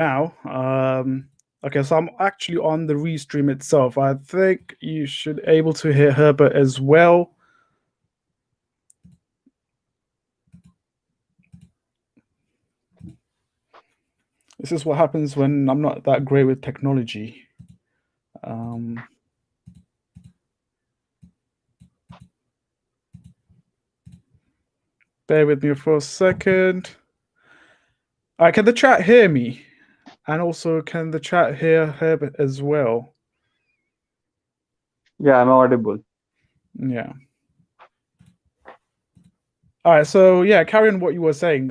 now. Okay, so I'm actually on the restream itself. I think you should able to hear Herbert as well. This is what happens when I'm not that great with technology. Um, Bear with me for a second. All right, can the chat hear me? And also, can the chat hear Herbert as well? Yeah, I'm audible. Yeah. All right, so yeah, carry on what you were saying.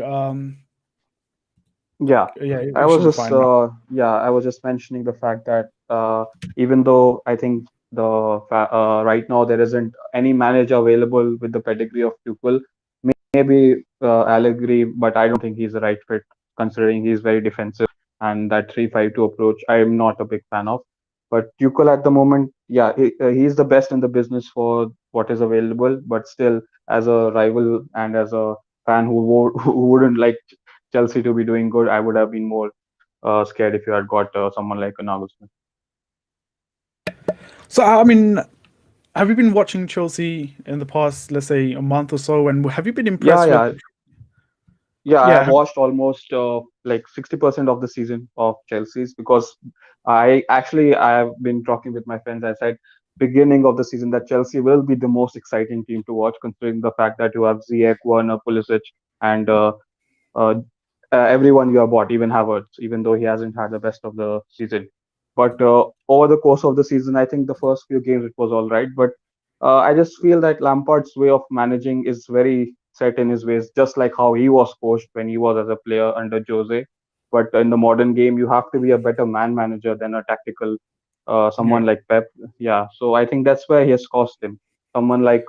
Yeah, Yeah, it should be fine now. I was just mentioning the fact that even though I think right now there isn't any manager available with the pedigree of Tuchel, maybe Allegri, but I don't think he's the right fit considering he's very defensive and that 3-5-2 approach I am not a big fan of. But Tuchel at the moment, yeah, he's the best in the business for what is available, but still as a rival and as a fan who wouldn't like Chelsea to be doing good, I would have been more scared if you had got someone like a Nagelsmann. So, I mean, have you been watching Chelsea in the past, let's say, a month or so? And have you been Yeah, impressed with? yeah, yeah. I Yeah, have watched almost like 60% of the season of Chelsea's because I have been talking with my friends. I said beginning of the season that Chelsea will be the most exciting team to watch, considering the fact that you have Ziyech, Werner, Pulisic, and uh, everyone you have bought, even Havertz, even though he hasn't had the best of the season. But over the course of the season, I think the first few games it was all right. But I just feel that Lampard's way of managing is very set in his ways, just like how he was coached when he was as a player under Jose. But in the modern game, you have to be a better man manager than a tactical yeah, someone like Pep. Yeah, so I think that's where he has cost him. Someone like,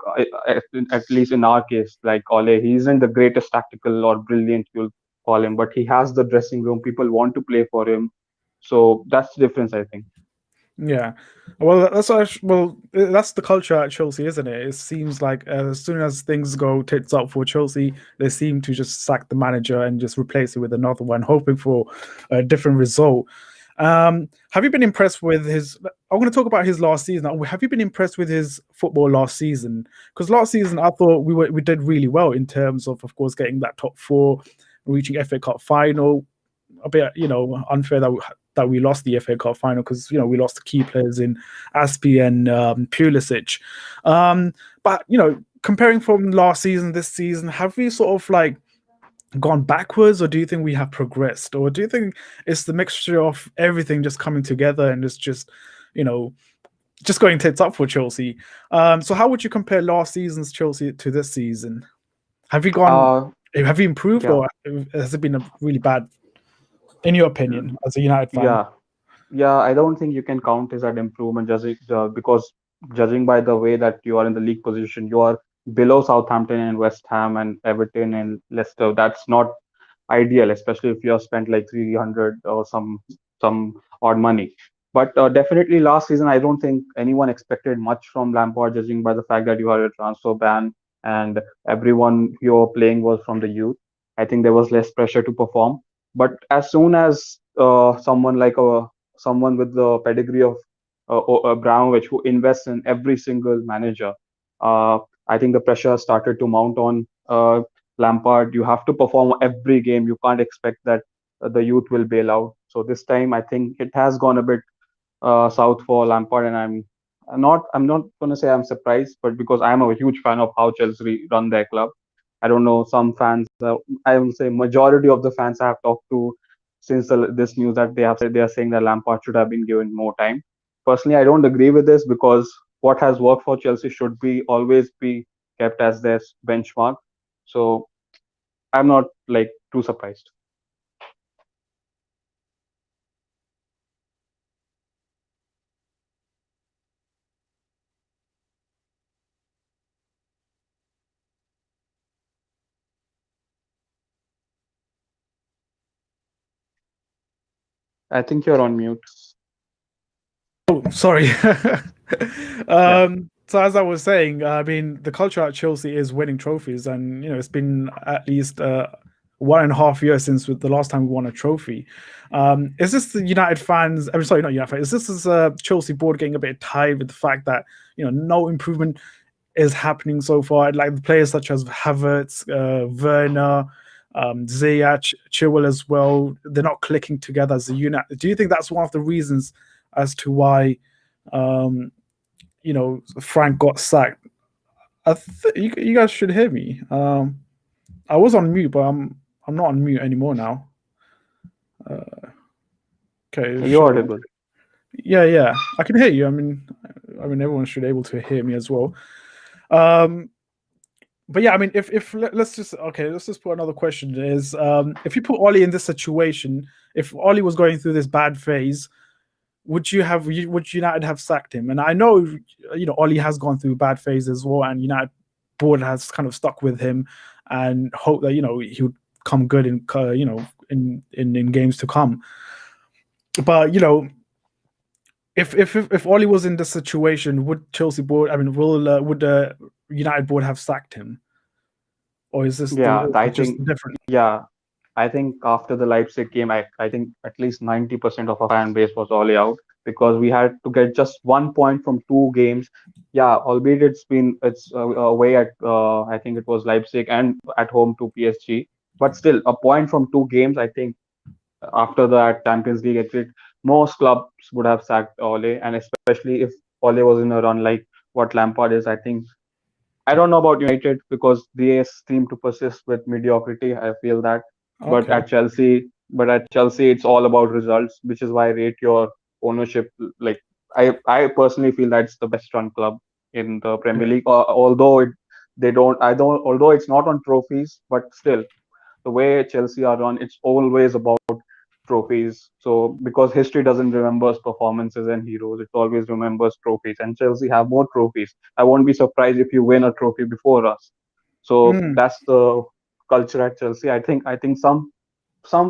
at least in our case, like Ole, he isn't the greatest tactical or brilliant you'll call him, but he has the dressing room. People want to play for him. So that's the difference, I think. yeah. Well, that's the culture at Chelsea, isn't it? It seems like as soon as things go tits up for Chelsea, they seem to just sack the manager and just replace it with another one, hoping for a different result. Have you been impressed with his? I'm going to talk about his last season. Have you been impressed with his football last season? Because last season I thought we did really well in terms of course, getting that top four, reaching FA Cup final. A bit, unfair that we lost the FA Cup final because we lost the key players in Aspi and Pulisic. But comparing from last season, this season, have we sort of like gone backwards, or do you think we have progressed, or do you think it's the mixture of everything just coming together and it's just you know just going tits up for Chelsea? So how would you compare last season's Chelsea to this season? Have you gone? Uh, Have you improved, yeah, or has it been a really bad, in your opinion, as a United fan? yeah, yeah. I don't think you can count as an improvement just because judging by the way that you are in the league position, you are below Southampton and West Ham and Everton and Leicester. That's not ideal, especially if you have spent like 300 or some odd money. But definitely last season, I don't think anyone expected much from Lampard, judging by the fact that you had a transfer ban and everyone you're playing was from the youth. I think there was less pressure to perform. But as soon as someone with the pedigree of Abramovich, who invests in every single manager, uh, I think the pressure started to mount on Lampard. You have to perform every game. You can't expect that the youth will bail out. So this time, I think it has gone a bit south for Lampard, and I'm not going to say I'm surprised, but because I'm a huge fan of how Chelsea run their club. I don't know some fans. I will say majority of the fans I have talked to since this news that they are saying that Lampard should have been given more time. Personally, I don't agree with this because what has worked for Chelsea should be always be kept as their benchmark. So I'm not like too surprised. I think you're on mute. Oh, sorry. Yeah. So as I was saying, I mean, the culture at Chelsea is winning trophies, and it's been at least 1.5 years since the last time we won a trophy. Is this the United fans? I'm sorry, not United fans. Is this Chelsea board getting a bit tired with the fact that no improvement is happening so far? Like the players such as Havertz, Werner, Ziyech, Chilwell as well, they're not clicking together as a unit. Do you think that's one of the reasons as to why um, Frank got sacked? You guys should hear me. I was on mute, but I'm not on mute anymore now. Okay, You're audible. yeah, I can hear you. I mean, everyone should be able to hear me as well. But yeah, I mean, if let's just put another question is if you put Ollie in this situation, if Ollie was going through this bad phase, would United have sacked him? And I know Ollie has gone through bad phase as well, and United board has kind of stuck with him and hope that he would come good in games to come. But if Ollie was in this situation, would Chelsea board? I mean, would the United board have sacked him, or is this Yeah, I just think different? yeah, I think after the Leipzig game, I think at least 90% of our fan base was all out because we had to get just 1 point from 2 games. Yeah, albeit it's away at I think it was Leipzig and at home to PSG, but still a point from 2 games. I think after that Champions League exit, most clubs would have sacked Ole, and especially if Ole was in a run like what Lampard is. I think I don't know about United because they seem to persist with mediocrity. I feel that, but Okay. at Chelsea, it's all about results, which is why I rate your ownership. Like I personally feel that's the best run club in the Premier Yeah. League. Although they don't, I don't. Although it's not on trophies, but still, the way Chelsea are run, it's always about trophies. So because history doesn't remember performances and heroes, it always remembers trophies. And Chelsea have more trophies. I won't be surprised if you win a trophy before us. So Mm, that's the culture at Chelsea. I think some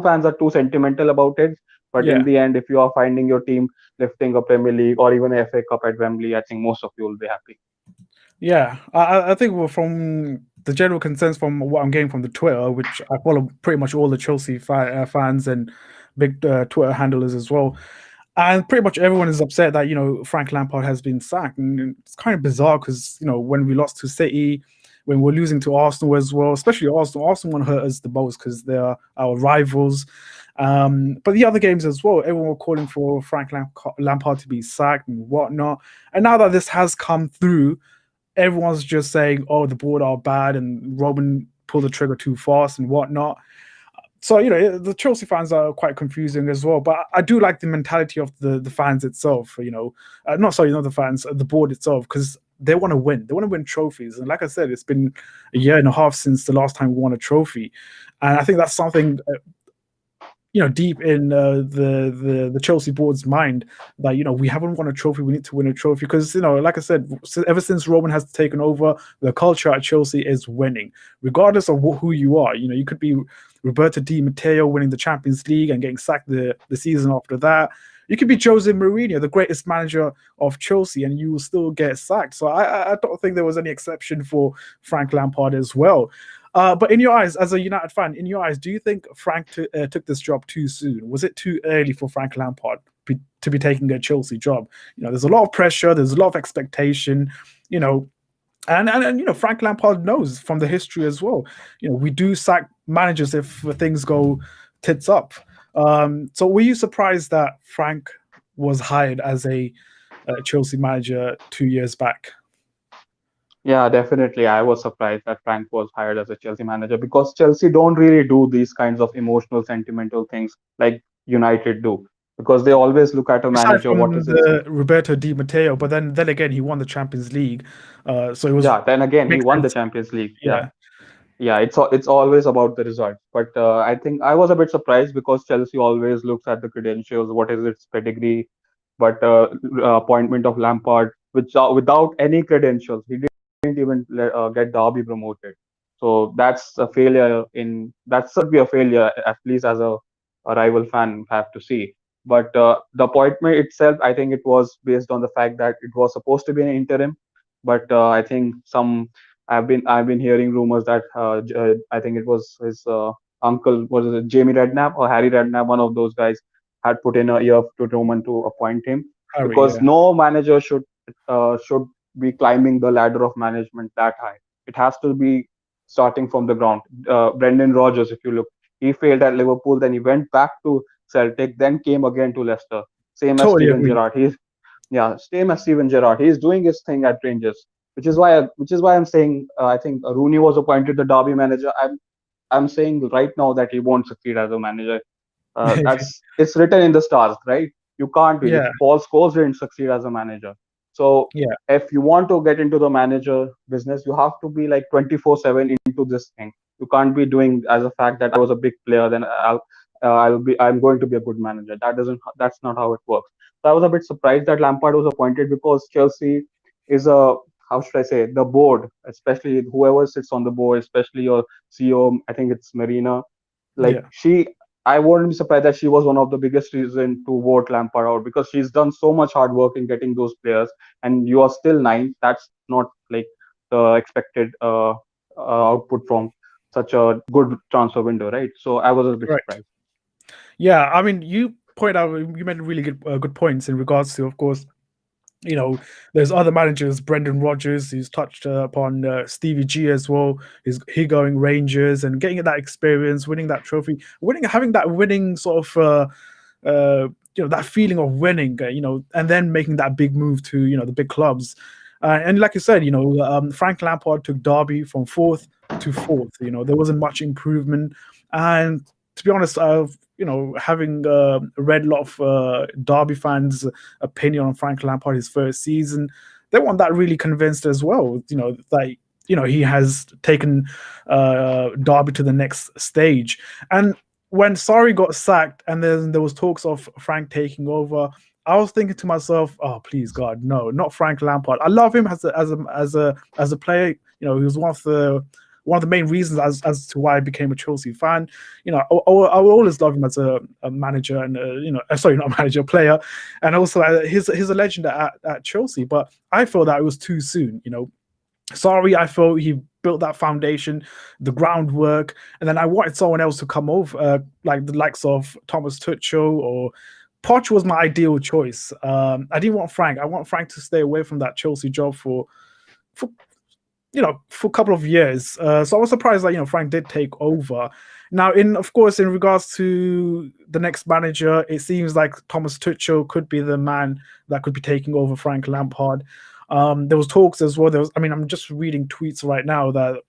fans are too sentimental about it. But in yeah. the end, if you are finding your team lifting a Premier League or even a FA Cup at Wembley, I think most of you will be happy. Yeah, I think from the general consensus from what I'm getting from the Twitter, which I follow pretty much all the Chelsea fans and big Twitter handlers as well, and pretty much everyone is upset that Frank Lampard has been sacked, and it's kind of bizarre because when we lost to City, when we're losing to Arsenal as well, especially Arsenal one hurt us the most because they're our rivals. But the other games as well, everyone were calling for Frank Lampard to be sacked and whatnot, and now that this has come through, everyone's just saying, "Oh, the board are bad," and Robin pulled the trigger too fast and whatnot. So the Chelsea fans are quite confusing as well. But I do like the mentality of the fans itself. Not the fans, the board itself, because they want to win. They want to win trophies. And like I said, it's been a year and a half since the last time we won a trophy, and I think that's something deep in the Chelsea board's mind that we haven't won a trophy. We need to win a trophy because like I said, ever since Roman has taken over, the culture at Chelsea is winning, regardless of who you are. You could be Roberto Di Matteo winning the Champions League and getting sacked the season after that. You could be Jose Mourinho, the greatest manager of Chelsea, and you will still get sacked. So I don't think there was any exception for Frank Lampard as well. But in your eyes, as a United fan, in your eyes, do you think Frank took this job too soon? Was it too early for Frank Lampard to be taking a Chelsea job? There's a lot of pressure, there's a lot of expectation, and Frank Lampard knows from the history as well. We do sack managers if things go tits up. So were you surprised that Frank was hired as a Chelsea manager 2 years back? Yeah, definitely. I was surprised that Frank was hired as a Chelsea manager because Chelsea don't really do these kinds of emotional, sentimental things like United do. Because they always look at a Aside manager, what from is his. the Roberto Di Matteo, but then again, he won the Champions League, so it was Yeah, then again, he makes won the sense. Champions League. Yeah, Yeah, yeah, it's always about the result. But I think I was a bit surprised because Chelsea always looks at the credentials, what is its pedigree. But appointment of Lampard, which without any credentials, he didn't even get Derby promoted. So that's a failure. That should be a failure, at least as a rival fan have to see. But the appointment itself, I think it was based on the fact that it was supposed to be an interim. But I think I've been hearing rumors that I think it was his uncle, was it Jamie Redknapp or Harry Redknapp, one of those guys, had put in a year to Roman to appoint him, Harry, because yeah, no manager should be climbing the ladder of management that high. It has to be starting from the ground. Brendan Rodgers, if you look, he failed at Liverpool, then he went back to Celtic, then came again to Leicester. Same as totally Steven agree. Gerrard. Yeah, same as Steven Gerrard. He's doing his thing at Rangers, which is why I'm saying I think Rooney was appointed the Derby manager. I'm saying right now that he won't succeed as a manager. That's it's written in the stars, right? You can't be. If Yeah, Paul Scholes didn't succeed as a manager, so yeah, if you want to get into the manager business, you have to be like 24/7 into this thing. You can't be doing as a fact that I was a big player, then I'm going to be a good manager. That's not how it works. So I was a bit surprised that Lampard was appointed, because Chelsea is a, how should I say, the board, especially whoever sits on the board, especially your CEO. I think it's Marina, like yeah. I wouldn't be surprised that she was one of the biggest reason to vote Lampard out, because she's done so much hard work in getting those players, and you are still ninth. That's not like the expected output from such a good transfer window, right? So I was a bit Correct. surprised. Yeah, I mean, you made really good points in regards to, of course, there's other managers, Brendan Rodgers, who's touched upon Stevie G as well. He going Rangers and getting that experience, winning that trophy, having that winning sort of, that feeling of winning, and then making that big move to, the big clubs. And like you said, Frank Lampard took Derby from fourth to fourth. There wasn't much improvement. And to be honest, I've, having read a lot of Derby fans' opinion on Frank Lampard his first season, they weren't that really convinced as well. Like, he has taken Derby to the next stage. And when Sarri got sacked, and then there was talks of Frank taking over, I was thinking to myself, "Oh, please God, no, not Frank Lampard. I love him as a player. He was one of the main reasons as to why I became a Chelsea fan. I will always love him as a manager and sorry, not a manager, player, and also he's a legend at Chelsea. But I felt that it was too soon. Sorry, I felt he built that foundation, the groundwork, and then I wanted someone else to come over, like the likes of Thomas Tuchel or Poch was my ideal choice. I didn't want Frank. I want Frank to stay away from that Chelsea job for for a couple of years. So I was surprised that Frank did take over. Now, of course, in regards to the next manager, it seems like Thomas Tuchel could be the man that could be taking over Frank Lampard. There was talks as well. I mean, I'm just reading tweets right now that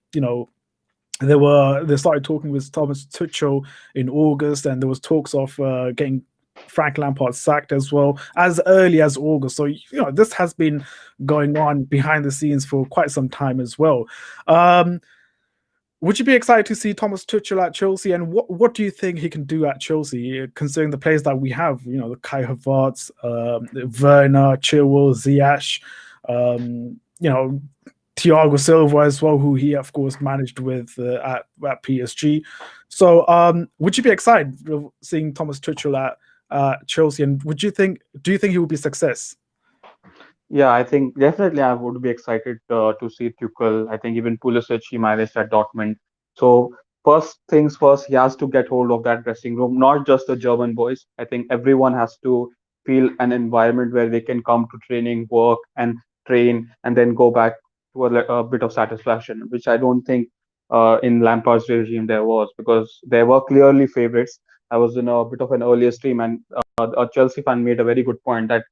they started talking with Thomas Tuchel in August, and there was talks of getting Frank Lampard sacked as well as early as August. So this has been going on behind the scenes for quite some time as well. Um, would you be excited to see Thomas Tuchel at Chelsea, and what do you think he can do at Chelsea, considering the players that we have? The Kai Havertz, Werner, Chilwell, Ziyech, Thiago Silva as well, who he of course managed with at PSG. So, would you be excited of seeing Thomas Tuchel at Chelsea, and do you think he will be a success? Yeah, I think definitely I would be excited to see Tuchel. I think even Pulisic, he managed at Dortmund. So first things first, he has to get hold of that dressing room, not just the German boys. I think everyone has to feel an environment where they can come to training, work, and train, and then go back to a bit of satisfaction, which I don't think in Lampard's regime there was, because there were clearly favorites. I was in a bit of an earlier stream, and a Chelsea fan made a very good point that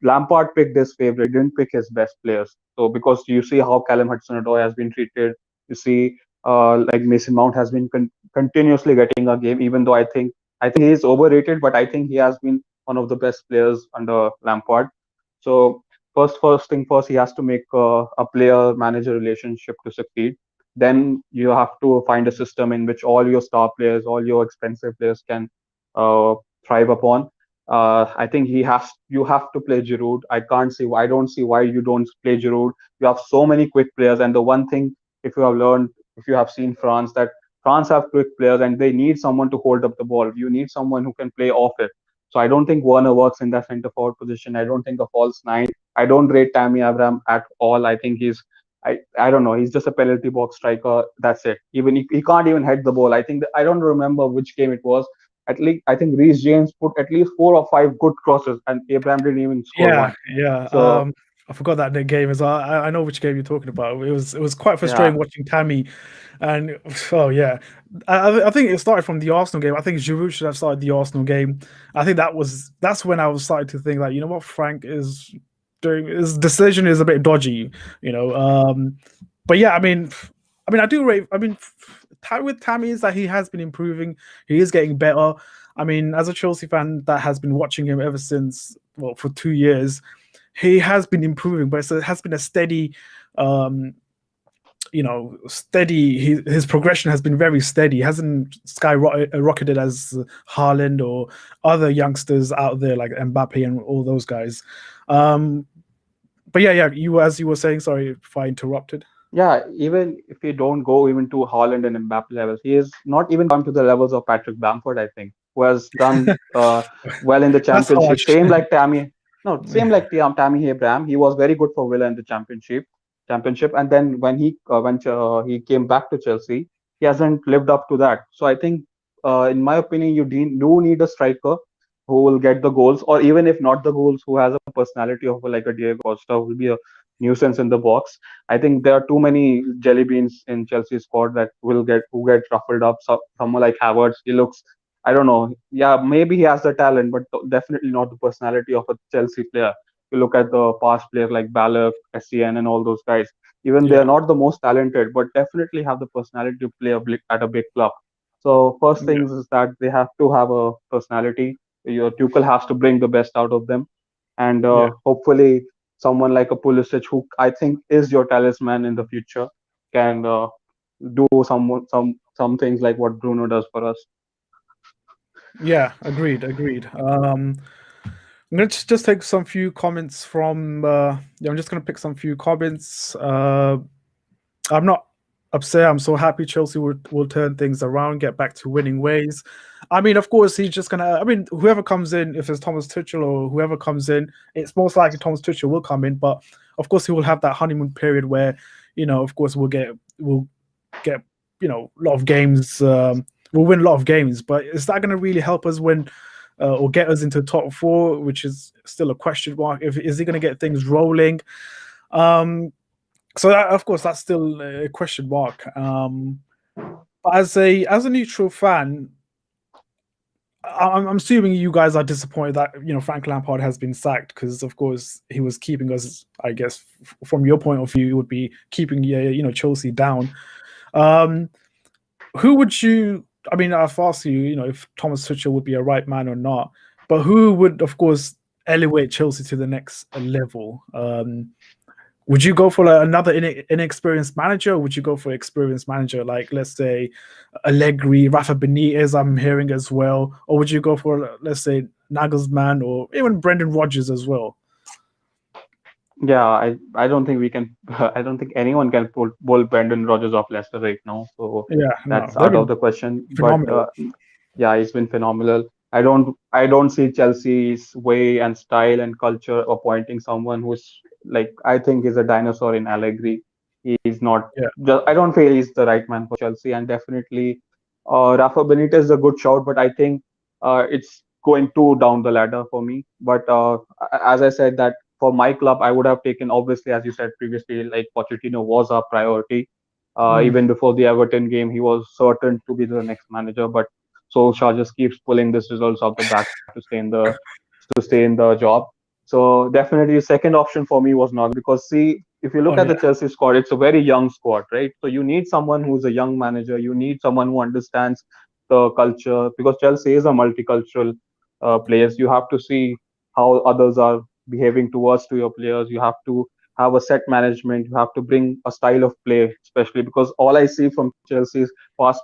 Lampard picked his favorite, didn't pick his best players. So because you see how Callum Hudson-Odoi has been treated, you see like Mason Mount has been continuously getting a game, even though I think he is overrated, but I think he has been one of the best players under Lampard. So first thing first, he has to make a player-manager relationship to succeed. Then you have to find a system in which all your star players, all your expensive players can uh, thrive upon. I think you have to play Giroud. I don't see why you don't play Giroud. You have so many quick players, and the one thing, if you have learned, if you have seen France, that France have quick players and they need someone to hold up the ball. You need someone who can play off it. So I don't think Werner works in that centre forward position. I don't think a false nine. I don't rate Tammy Abraham at all. I think he's I don't know. He's just a penalty box striker. That's it. Even he can't even head the ball. I think I don't remember which game it was. At least I think Reece James put at least 4 or 5 good crosses, and Abraham didn't even score Yeah, one. yeah. So I forgot that game as well. I know which game you're talking about. It was quite yeah, frustrating watching Tammy, and oh yeah, I think it started from the Arsenal game. I think Giroud should have started the Arsenal game. I think that's when I was starting to think like, you know what, Frank is doing, his decision is a bit dodgy, you know. But yeah, I mean, I do rate. I mean, with Tammy is that he has been improving. He is getting better. I mean, as a Chelsea fan that has been watching him ever since, well, for 2 years, he has been improving, but it has been a steady, um, steady. His progression has been very steady. He hasn't skyrocketed as Haaland or other youngsters out there like Mbappe and all those guys. Um, but yeah, as you were saying, sorry if I interrupted. yeah. Even if you don't go even to Holland and Mbappe levels, he is not even come to the levels of Patrick Bamford. I think, who has done well in the That's championship. harsh. Same like Tammy. No, same like Tammy Abraham. He was very good for Villa in the championship, and then when he came back to Chelsea, he hasn't lived up to that. So I think, in my opinion, you do need a striker who will get the goals, or even if not the goals, who has a personality of like a Diego Costa, who will be a nuisance in the box. I think there are too many jelly beans in Chelsea's squad that will get who get ruffled up. So, someone like Havertz, he looks, I don't know. Yeah, maybe he has the talent, but definitely not the personality of a Chelsea player. You look at the past players like Ballack, SCN, and all those guys. Even they Yeah, are not the most talented, but definitely have the personality to play at a big club. So first yeah, things is that they have to have a personality. Your Tuchel has to bring the best out of them, and yeah. hopefully someone like a Pulisic, who I think is your talisman in the future, can do some things like what Bruno does for us. Yeah, agreed. I'm gonna just take some few comments from. Yeah, I'm just gonna pick some few comments. I'm not upset. I'm so happy Chelsea will turn things around, get back to winning ways. I mean, of course, he's just gonna. I mean, whoever comes in, if it's Thomas Tuchel or whoever comes in, it's most likely Thomas Tuchel will come in. But of course, he will have that honeymoon period where, of course, we'll get a lot of games. We'll win a lot of games, but is that going to really help us win or get us into top four, which is still a question mark? If is he going to get things rolling? Um, so that, of course, that's still a question mark. But as a neutral fan, I'm assuming you guys are disappointed that Frank Lampard has been sacked because, of course, he was keeping us. I guess from your point of view, it would be keeping Chelsea down. Um, who would you? I mean, I've asked you, if Thomas Tuchel would be a right man or not. But who would, of course, elevate Chelsea to the next level? Would you go for another inexperienced manager? Or would you go for an experienced manager, like let's say Allegri, Rafa Benitez? I'm hearing as well, or would you go for let's say Nagelsmann or even Brendan Rodgers as well? Yeah, I don't think we can. I don't think anyone can pull Brendan Rodgers off Leicester right now. So Yeah, no, that's they've out of been the question. But phenomenal. yeah, he's been phenomenal. I don't see Chelsea's way and style and culture appointing someone who's like, I think is a dinosaur in Allegri. He's not. Yeah, I don't feel he's the right man for Chelsea, and definitely Rafa Benitez is a good shout, but I think it's going too down the ladder for me. But as I said, that for my club, I would have taken, obviously, as you said previously, like Pochettino was our priority. mm, Even before the Everton game, he was certain to be the next manager, but Solskjaer just keeps pulling these results off the back to stay in the job. So definitely, the second option for me was not, because see, if you look oh at the yeah, Chelsea squad, it's a very young squad, right? So you need someone who's a young manager. You need someone who understands the culture, because Chelsea is a multicultural place. You have to see how others are behaving towards to your players. You have to have a set management. You have to bring a style of play, especially because all I see from Chelsea is pass,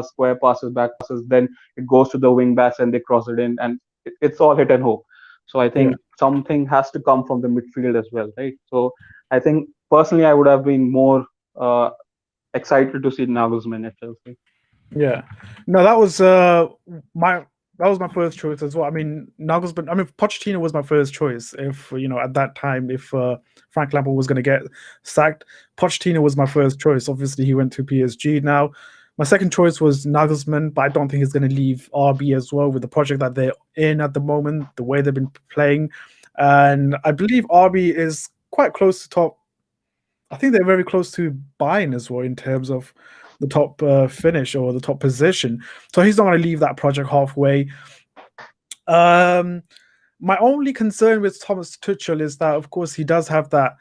square passes, back passes. Then it goes to the wing backs and they cross it in, and it's all hit and hope. So I yeah. think something has to come from the midfield as well, right? So I think personally, I would have been more excited to see Nagelsmann at Chelsea. Yeah, no, that was my. that was my first choice as well. I mean, Nagelsmann. I mean, Pochettino was my first choice. If at that time, if Frank Lampard was going to get sacked, Pochettino was my first choice. Obviously, he went to PSG now. My second choice was Nagelsmann, but I don't think he's going to leave RB as well with the project that they're in at the moment, the way they've been playing, and I believe RB is quite close to top. I think they're very close to Bayern as well in terms of the top finish or the top position. So he's not going to leave that project halfway. Um, my only concern with Thomas Tuchel is that, of course, he does have that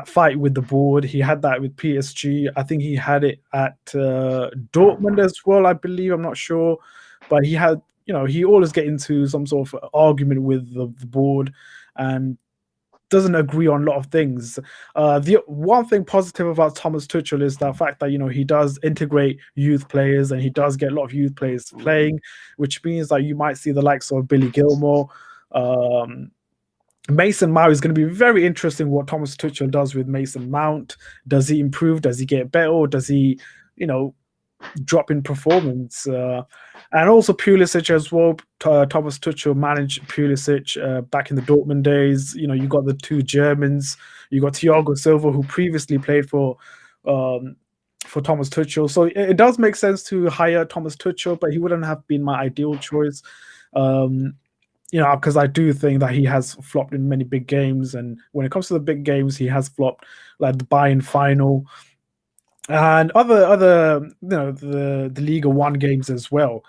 fight with the board. He had that with PSG. I think he had it at Dortmund as well. I believe. I'm not sure, but he had. He always get into some sort of argument with the board, and doesn't agree on a lot of things. The one thing positive about Thomas Tuchel is the fact that he does integrate youth players and he does get a lot of youth players playing, which means that you might see the likes of Billy Gilmore. Um, Mason Mount is going to be very interesting what Thomas Tuchel does with Mason Mount. Does he improve? Does he get better? Or does he, drop in performance? And also Pulisic as well. Thomas Tuchel managed Pulisic back in the Dortmund days. You got the two Germans. You got Thiago Silva, who previously played for Thomas Tuchel. So it does make sense to hire Thomas Tuchel, but he wouldn't have been my ideal choice. Because I do think that he has flopped in many big games, and when it comes to the big games, he has flopped, like the Bayern final and other the Liga One games as well.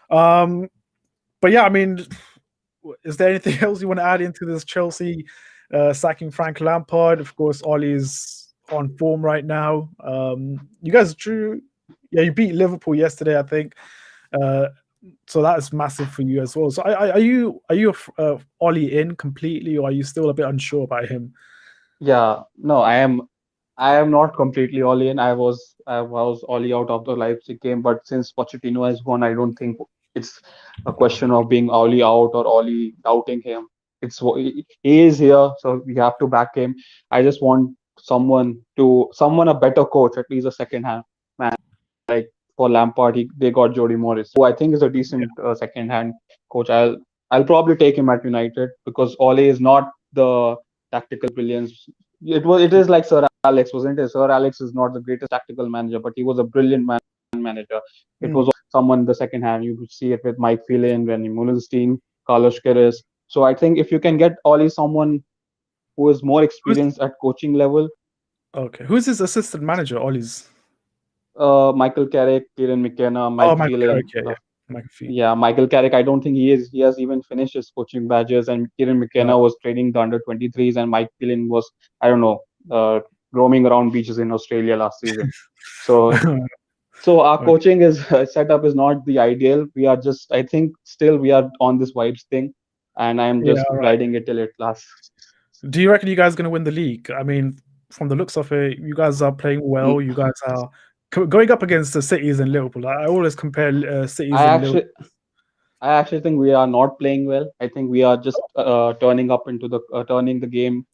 But yeah, I mean, is there anything else you want to add into this Chelsea sacking Frank Lampard? Of course, Ollie's on form right now. You guys you beat Liverpool yesterday, I think. So that is massive for you as well. So are you Ollie in completely, or are you still a bit unsure about him? Yeah, no, I am not completely all in. I was all out of the Leipzig game, but since Pochettino has gone, I don't think it's a question of being all out or all doubting him. He is here, so we have to back him. I just want someone a better coach, at least a second hand man. Like for Lampard, they got Jody Morris, who I think is a decent second hand coach. I'll probably take him at United because Ole is not the tactical brilliance. It is like Sir Alex, wasn't it? Sir Alex is not the greatest tactical manager, but he was a brilliant manager. It was someone the second hand. You could see it with Mike Phelan, Rennie Mullenstein, Carlos Queiroz. So I think if you can get Ollie someone who is more experienced at coaching level, Okay, who's his assistant manager? Ollie's. Michael Carrick, Kieran McKenna, Mike Michael Phelan. Carrick, yeah. Michael Phelan. Yeah, Michael Carrick. I don't think he has even finished his coaching badges. And Kieran McKenna was training the under 23s, and Mike Phelan was, I don't know, roaming around beaches in Australia last season. So our coaching is setup is not the ideal. We are just, I think, still we are on this vibes thing, and I am just riding it till it lasts. Do you reckon you guys are going to win the league? I mean, from the looks of it, you guys are playing well. You guys are going up against the Cities and Liverpool. I always compare Cities and Liverpool. I actually think we are not playing well. I think we are just turning the game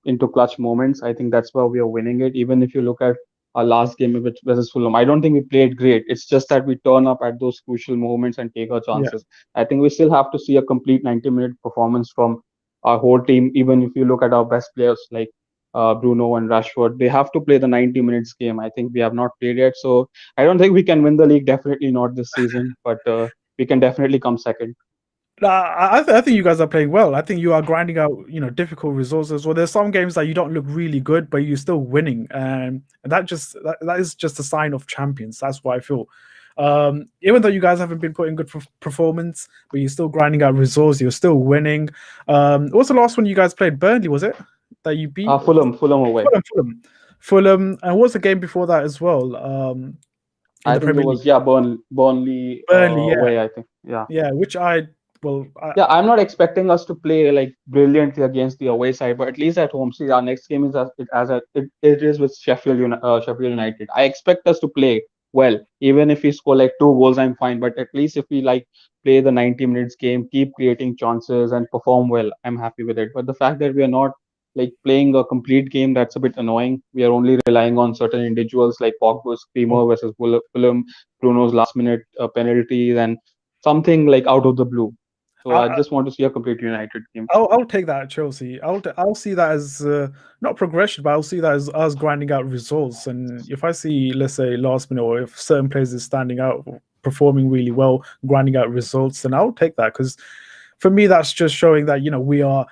into clutch moments. I think that's where we are winning it. Even if you look at our last game versus Fulham, I don't think we played great. It's just that we turn up at those crucial moments and take our chances. I think we still have to see a complete 90-minute performance from our whole team. Even if you look at our best players like Bruno and Rashford, they have to play the 90 minutes game. I think we have not played yet, so I don't think we can win the league. Definitely not this season, but we can definitely come second. I think you guys are playing well. I think you are grinding out, difficult resources. Well, there's some games that you don't look really good, but you're still winning, and that is just a sign of champions. That's what I feel. Even though you guys haven't been putting good performance, but you're still grinding out results. You're still winning. What was the last one you guys played? Burnley, was it that you beat? Fulham away. Fulham, and what was the game before that as well? I think it was Burnley away. I think which I'm not expecting us to play like brilliantly against the away side, but at least at home. See, our next game is it is with Sheffield United. I expect us to play well. Even if we score like 2 goals, I'm fine. But at least if we play the 90 minutes game, keep creating chances and perform well, I'm happy with it. But the fact that we are not playing a complete game, that's a bit annoying. We are only relying on certain individuals like Pogba's screamer versus Fulham, Bruno's last minute penalties, and something like out of the blue. So I I, just want to see a complete United team. I'll take that at Chelsea. I'll see that as not progression, but I'll see that as us grinding out results. And if I see, let's say, last minute, or if certain players is standing out, performing really well, grinding out results, then I'll take that, because for me, that's just showing that we are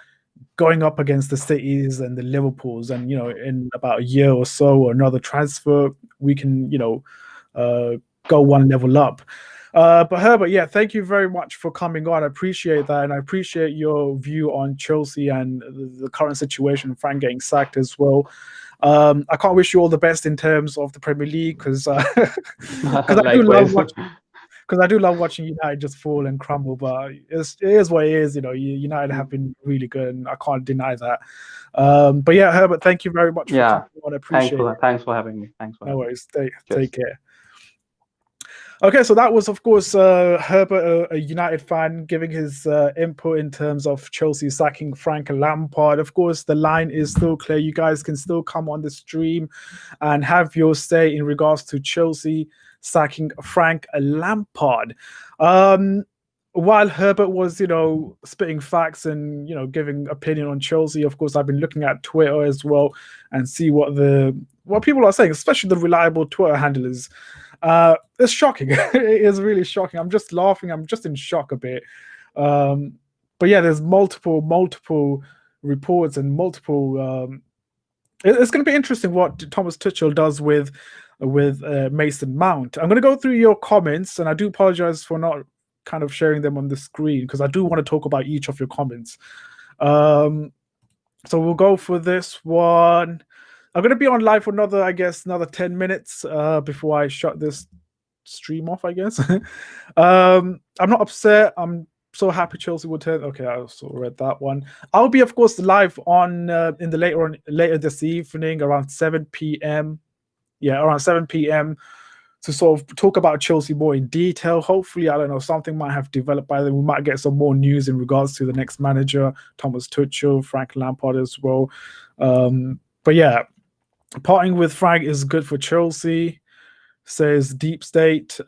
going up against the Cities and the Liverpools, and in about a year or so, or another transfer, we can go one level up. But Herbert, yeah, thank you very much for coming on. I appreciate that, and I appreciate your view on Chelsea and the current situation, Frank getting sacked as well. I can't wish you all the best in terms of the Premier League, because because I do love Likewise. watching because I do love watching United just fall and crumble. But it is what it is. United have been really good, and I can't deny that. But yeah, Herbert, thank you very much for Yeah. coming on. I appreciate it. Thanks for having me. Thanks for No having me. worries. Cheers. Take care. Okay, so that was, of course, Herbert, a United fan, giving his input in terms of Chelsea sacking Frank Lampard. Of course, the line is still clear. You guys can still come on the stream and have your say in regards to Chelsea sacking Frank Lampard. While Herbert was, spitting facts and, giving opinion on Chelsea, of course, I've been looking at Twitter as well and see what people are saying, especially the reliable Twitter handlers. It's shocking. It is really shocking. I'm just laughing. I'm just in shock a bit. But yeah, there's multiple reports and multiple. It's going to be interesting what Thomas Tuchel does with Mason Mount. I'm going to go through your comments, and I do apologize for not kind of sharing them on the screen, because I do want to talk about each of your comments. So we'll go for this one. I'm going to be on live for another 10 minutes before I shut this stream off, I guess. I'm not upset. I'm so happy Chelsea will turn. Okay, I also read that one. I'll be, of course, live on in the later this evening around 7 p.m. Yeah, around 7 p.m. to sort of talk about Chelsea more in detail. Hopefully, I don't know, something might have developed by then. We might get some more news in regards to the next manager, Thomas Tuchel, Frank Lampard as well. But yeah, parting with Frank is good for Chelsea, says Deep State.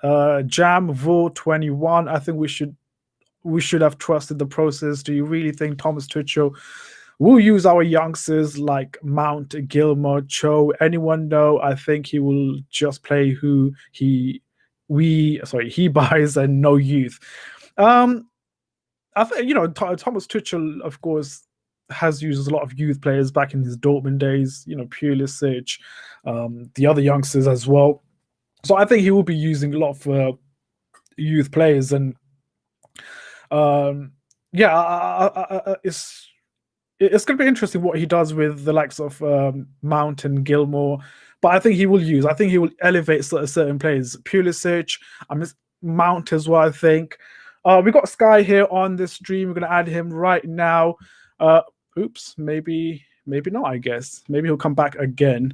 Jam Vol 21. I think we should have trusted the process. Do you really think Thomas Tuchel will use our youngsters like Mount, Gilmore, Cho? Anyone know? I think he will just play who he buys, and no youth. I think Thomas Tuchel, of course, has used a lot of youth players back in his Dortmund days. Pulisic, the other youngsters as well. So I think he will be using a lot of youth players, and it's going to be interesting what he does with the likes of Mount and Gilmore. But I think he will elevate certain players. Pulisic, Mount as well, I think. We got Sky here on this stream. We're going to add him right now. Oops, maybe not, I guess. Maybe he'll come back again.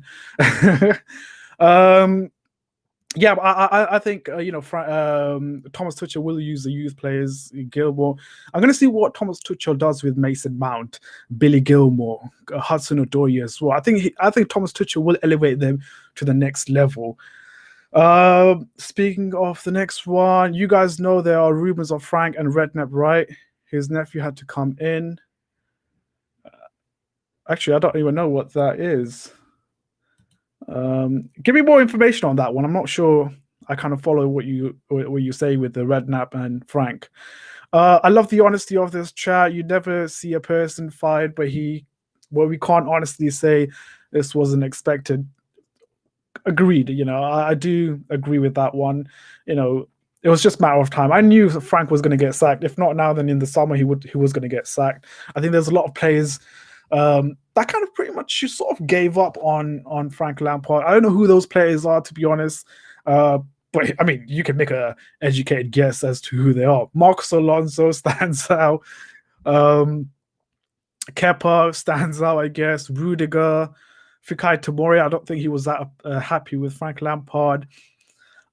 Yeah, but I think Thomas Tuchel will use the youth players. Gilmore. I'm going to see what Thomas Tuchel does with Mason Mount, Billy Gilmore, Hudson-Odoi as well. I think Thomas Tuchel will elevate them to the next level. Speaking of the next one, you guys know there are rumors of Frank and Redknapp, right? His nephew had to come in. Actually, I don't even know what that is. Give me more information on that one. I'm not sure. I kind of follow what you say with the Redknapp and Frank. I love the honesty of this chat. You never see a person fired, but we can't honestly say this wasn't expected. Agreed. I do agree with that one. It was just a matter of time. I knew Frank was going to get sacked. If not now, then in the summer he was going to get sacked. I think there's a lot of players that kind of pretty much sort of gave up on Frank Lampard. I don't know who those players are, to be honest. But I mean, you can make an educated guess as to who they are. Marcos Alonso stands out. Kepa stands out, I guess. Rudiger, Fikayo Tomori. I don't think he was that happy with Frank Lampard.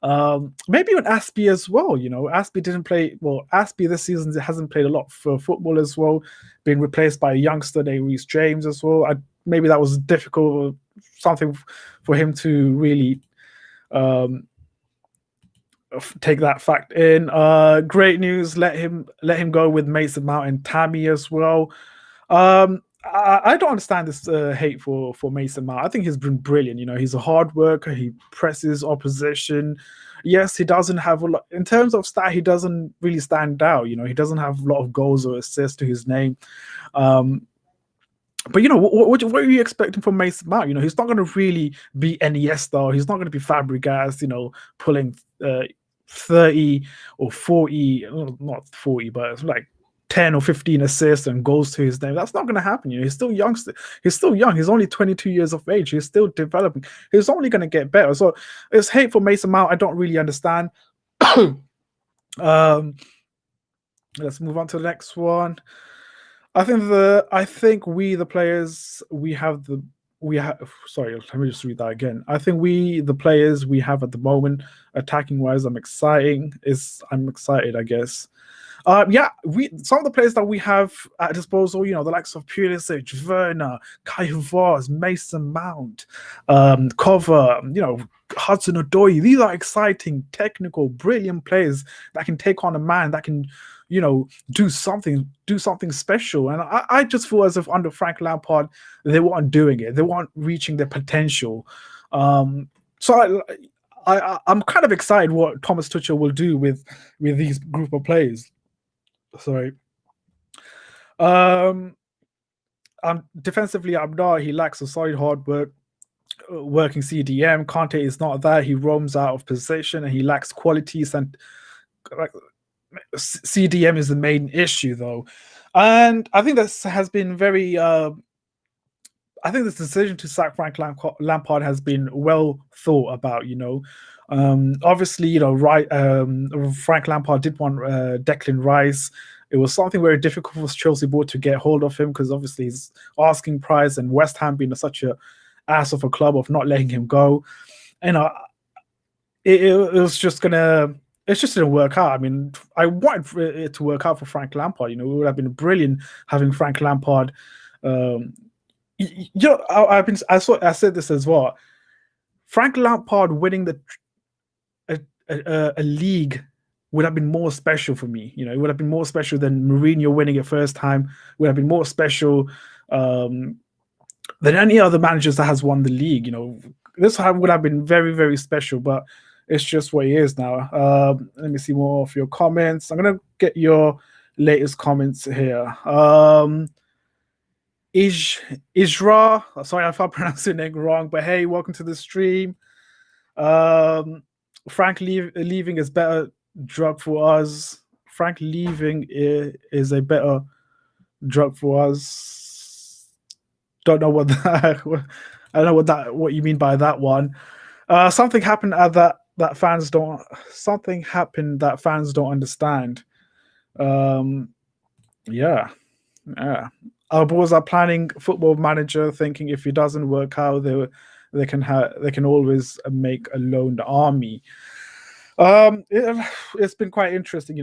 Maybe even Aspie as well. Aspie didn't play well. Aspie this season hasn't played a lot for football as well, being replaced by a youngster named Reece James as well. Maybe that was difficult, something for him to really take that fact in. Great news. Let him go with Mason Mount and Tammy as well. I don't understand this hate for Mason Mount. I think he's been brilliant. He's a hard worker. He presses opposition. Yes, he doesn't have a lot in terms of stat. He doesn't really stand out. He doesn't have a lot of goals or assists to his name. But what are you expecting from Mason Mount? He's not going to really be Iniesta. He's not going to be Fabregas. Pulling 30 or 40, not 40, but it's like 10 or 15 assists and goals to his name. That's not going to happen. He's still youngster. He's still young. He's only 22 years of age. He's still developing. He's only going to get better. So it's hate for Mason Mount. I don't really understand. Let's move on to the next one. I think we the players sorry, let me just read that again. I think the players we have at the moment, attacking wise, I'm excited, I guess. Some of the players that we have at disposal, the likes of Pulisic, Werner, Kai Havertz, Mason Mount, Cover, Hudson Odoi. These are exciting, technical, brilliant players that can take on a man, that can do something special. And I just feel as if under Frank Lampard, they weren't doing it. They weren't reaching their potential. So I'm kind of excited what Thomas Tuchel will do with these group of players. Sorry. Defensively, Abdar, he lacks a solid hard working CDM. Kante is not that. He roams out of position and he lacks qualities, and CDM is the main issue, though. And I think this has been very. I think this decision to sack Frank Lampard has been well thought about. Obviously, Frank Lampard did want Declan Rice. It was something very difficult for Chelsea board to get hold of him because obviously his asking price and West Ham being such a ass of a club of not letting him go. And it was just gonna. It just didn't work out. I mean, I wanted it to work out for Frank Lampard. It would have been brilliant having Frank Lampard. I said this as well. Frank Lampard winning a league would have been more special for me. It would have been more special than Mourinho winning it first time. It would have been more special than any other managers that has won the league. This would have been very, very special, but it's just what it is now. Let me see more of your comments. I'm going to get your latest comments here. Isra, sorry if I pronounced your name wrong, but hey, welcome to the stream. Frank leaving is better drug for us. Frank leaving is a better drug for us. Don't know what that. I don't know what you mean by that one. Something happened at that fans don't. Something happened that fans don't understand. Yeah. Our boys are planning Football Manager, thinking if it doesn't work out, they can always make a loaned army. It's been quite interesting.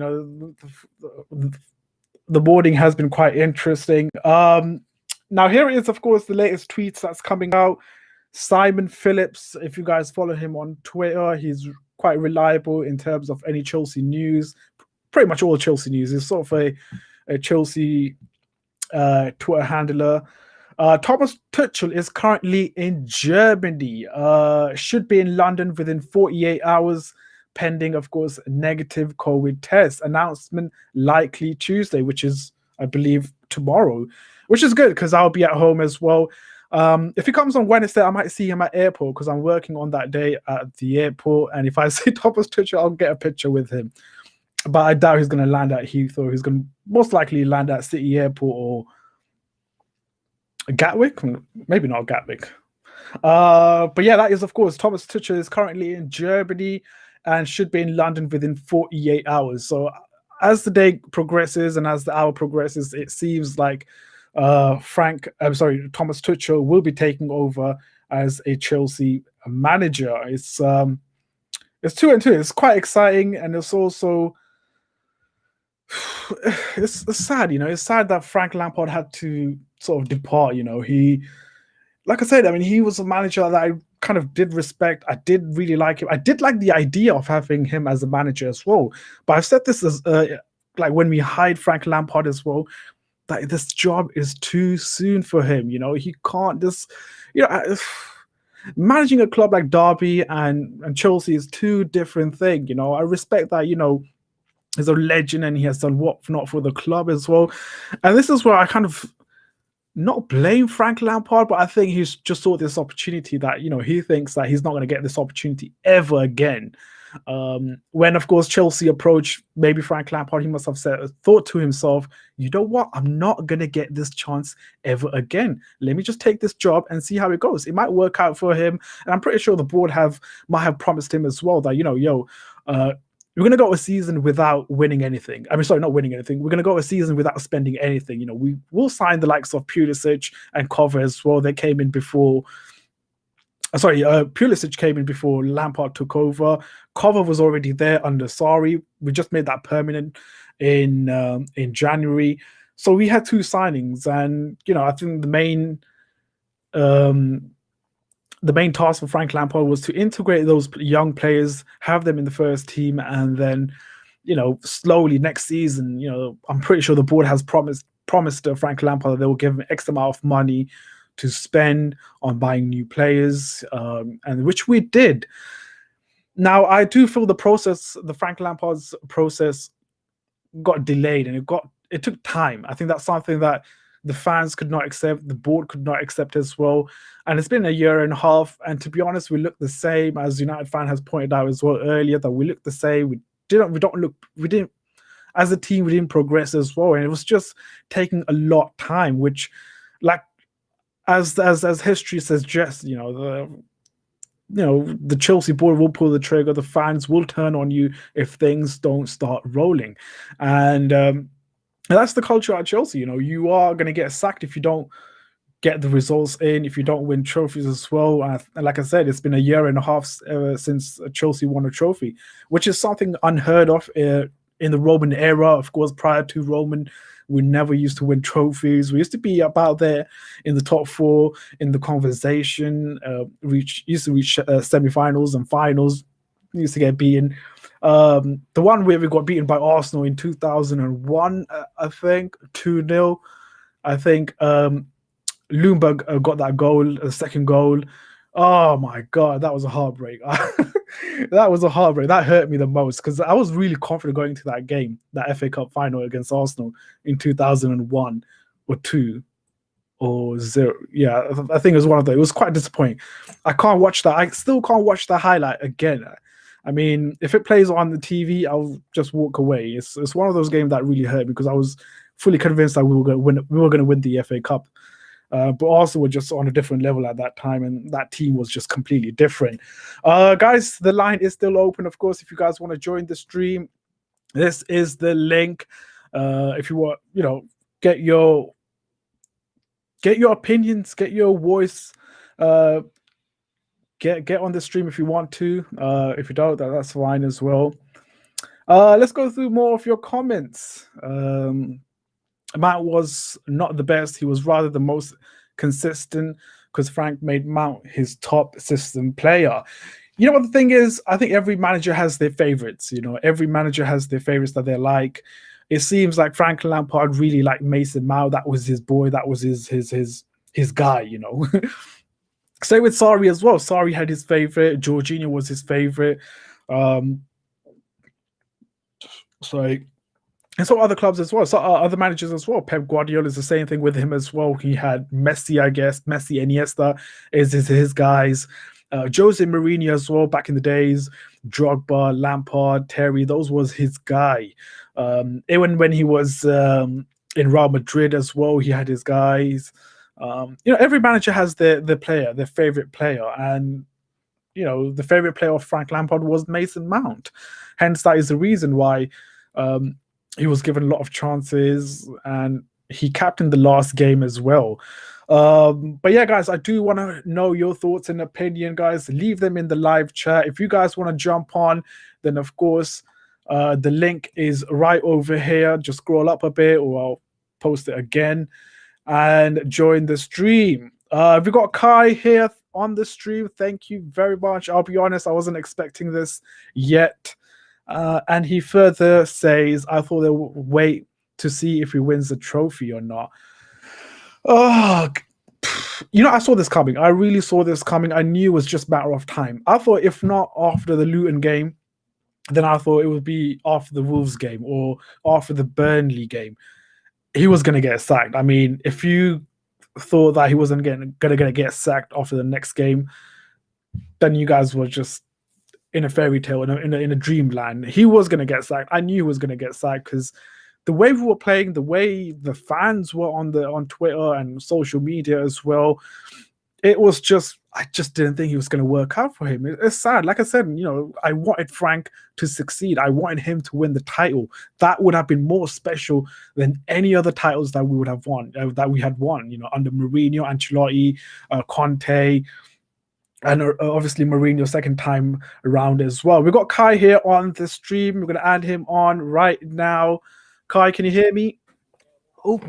The boarding has been quite interesting. Now here is, of course, the latest tweets that's coming out. Simon Phillips, if you guys follow him on Twitter, he's quite reliable in terms of any Chelsea news. Pretty much all Chelsea news. He's sort of a Chelsea Twitter handler. Thomas Tuchel is currently in Germany. Should be in London within 48 hours, pending, of course, negative COVID test. Announcement likely Tuesday, which is, I believe, tomorrow, which is good because I'll be at home as well. If he comes on Wednesday, I might see him at airport because I'm working on that day at the airport. And if I see Thomas Tuchel, I'll get a picture with him. But I doubt he's going to land at Heathrow. He's going to most likely land at City Airport or Gatwick. Maybe not Gatwick. But yeah, that is, of course, Thomas Tuchel is currently in Germany and should be in London within 48 hours. So as the day progresses and as the hour progresses, it seems like Thomas Tuchel will be taking over as a Chelsea manager. It's 2-2. It's quite exciting, and it's also it's sad. It's sad that Frank Lampard had to sort of depart. He, like I said, I mean, he was a manager that kind of did respect. I did really like him. I did like the idea of having him as a manager as well. But I've said this as like when we hired Frank Lampard as well, that this job is too soon for him. You know, he can't just, you know, managing a club like Derby and Chelsea is two different things. You know, I respect that. You know, he's a legend and he has done what not for the club as well. And this is where I kind of not blame Frank Lampard, but I think he's just saw this opportunity that, you know, he thinks that he's not going to get this opportunity ever again. When, of course, Chelsea approached maybe Frank Lampard, he must have thought to himself, you know what, I'm not going to get this chance ever again. Let me just take this job and see how it goes. It might work out for him. And I'm pretty sure the board might have promised him as well that, you know, we're going to go a season without winning anything. I mean, sorry, not winning anything. We're going to go a season without spending anything. You know, we will sign the likes of Pulisic and Cover as well. They came in before. Pulisic came in before Lampard took over. Cover was already there under Sarri. We just made that permanent in January. So we had two signings, and you know, I think the main task for Frank Lampard was to integrate those young players, have them in the first team, and then, you know, slowly next season, you know, I'm pretty sure the board has promised Frank Lampard that they will give him X amount of money to spend on buying new players, and which we did. Now, I do feel the Frank Lampard's process got delayed and it took time. I think that's something that the fans could not accept, the board could not accept as well. And it's been a year and a half. And to be honest, we look the same, as United fan has pointed out as well earlier, that we look the same. We didn't, as a team, we didn't progress as well. And it was just taking a lot of time, which, like, as history suggests, you know, the Chelsea board will pull the trigger. The fans will turn on you if things don't start rolling. And that's the culture at Chelsea. You know, you are going to get sacked if you don't get the results in, if you don't win trophies as well. And like I said, it's been a year and a half since Chelsea won a trophy, which is something unheard of in the Roman era. Of course, prior to Roman, we never used to win trophies. We used to be about there in the top four in the conversation. Used to reach semi-finals and finals. Used to get beaten. The one where we got beaten by Arsenal in 2001, I think 2-0. I think Ljungberg got that goal, the second goal. Oh my God, that was a heartbreak. That was a heartbreak. That hurt me the most because I was really confident going to that game, that FA Cup final against Arsenal in 2001 or 2 or 0. Yeah, I think it was one of those. It was quite disappointing. I can't watch that. I still can't watch the highlight again. I mean, if it plays on the TV, I'll just walk away. It's one of those games that really hurt me because I was fully convinced that we were going to win the FA Cup. But also we're just on a different level at that time, and that team was just completely different. Guys, the line is still open. Of course, if you guys want to join the stream, this is the link. If you want, you know, get your opinions, get your voice. Get on the stream if you want to. If you don't, that's fine as well. Let's go through more of your comments. Mount was not the best. He was rather the most consistent because Frank made Mount his top system player. You know what the thing is? I think every manager has their favorites. You know, every manager has their favorites that they like. It seems like Frank Lampard really liked Mason Mount. That was his boy. That was his guy. You know. Same with Sarri as well. Sarri had his favorite. Jorginho was his favorite. And so other clubs as well. So other managers as well. Pep Guardiola is the same thing with him as well. He had Messi, I guess. Messi, Iniesta is his guys. Jose Mourinho as well back in the days. Drogba, Lampard, Terry, those was his guy. Even when he was in Real Madrid as well, he had his guys. You know, every manager has their player, their favorite player. And, you know, the favorite player of Frank Lampard was Mason Mount. Hence, that is the reason why he was given a lot of chances and he captained the last game as well. But yeah, guys, I do want to know your thoughts and opinion, guys. Leave them in the live chat. If you guys want to jump on, then of course, the link is right over here. Just scroll up a bit or I'll post it again and join the stream. We've got Kai here. on the stream. Thank you very much. I'll be honest, I wasn't expecting this yet. And he further says, I thought they would wait to see if he wins the trophy or not. Oh, I saw this coming. I really saw this coming. I knew it was just a matter of time. I thought if not after the Luton game, then I thought it would be after the Wolves game or after the Burnley game. He was going to get sacked. I mean, if you thought that he wasn't going to get sacked after the next game, then you guys were just in a fairy tale, in a dreamland. He was going to get sacked. I knew he was going to get sacked because the way we were playing, the way the fans were on Twitter and social media as well, it was just, I just didn't think he was going to work out for him. It's sad. Like I said, I wanted Frank to succeed. I wanted him to win the title. That would have been more special than any other titles that we would have won, that we had won, under Mourinho, Ancelotti, Conte, and obviously Mourinho second time around as well. We've got Kai here on the stream. We're going to add him on right now. Kai, can you hear me? Oh,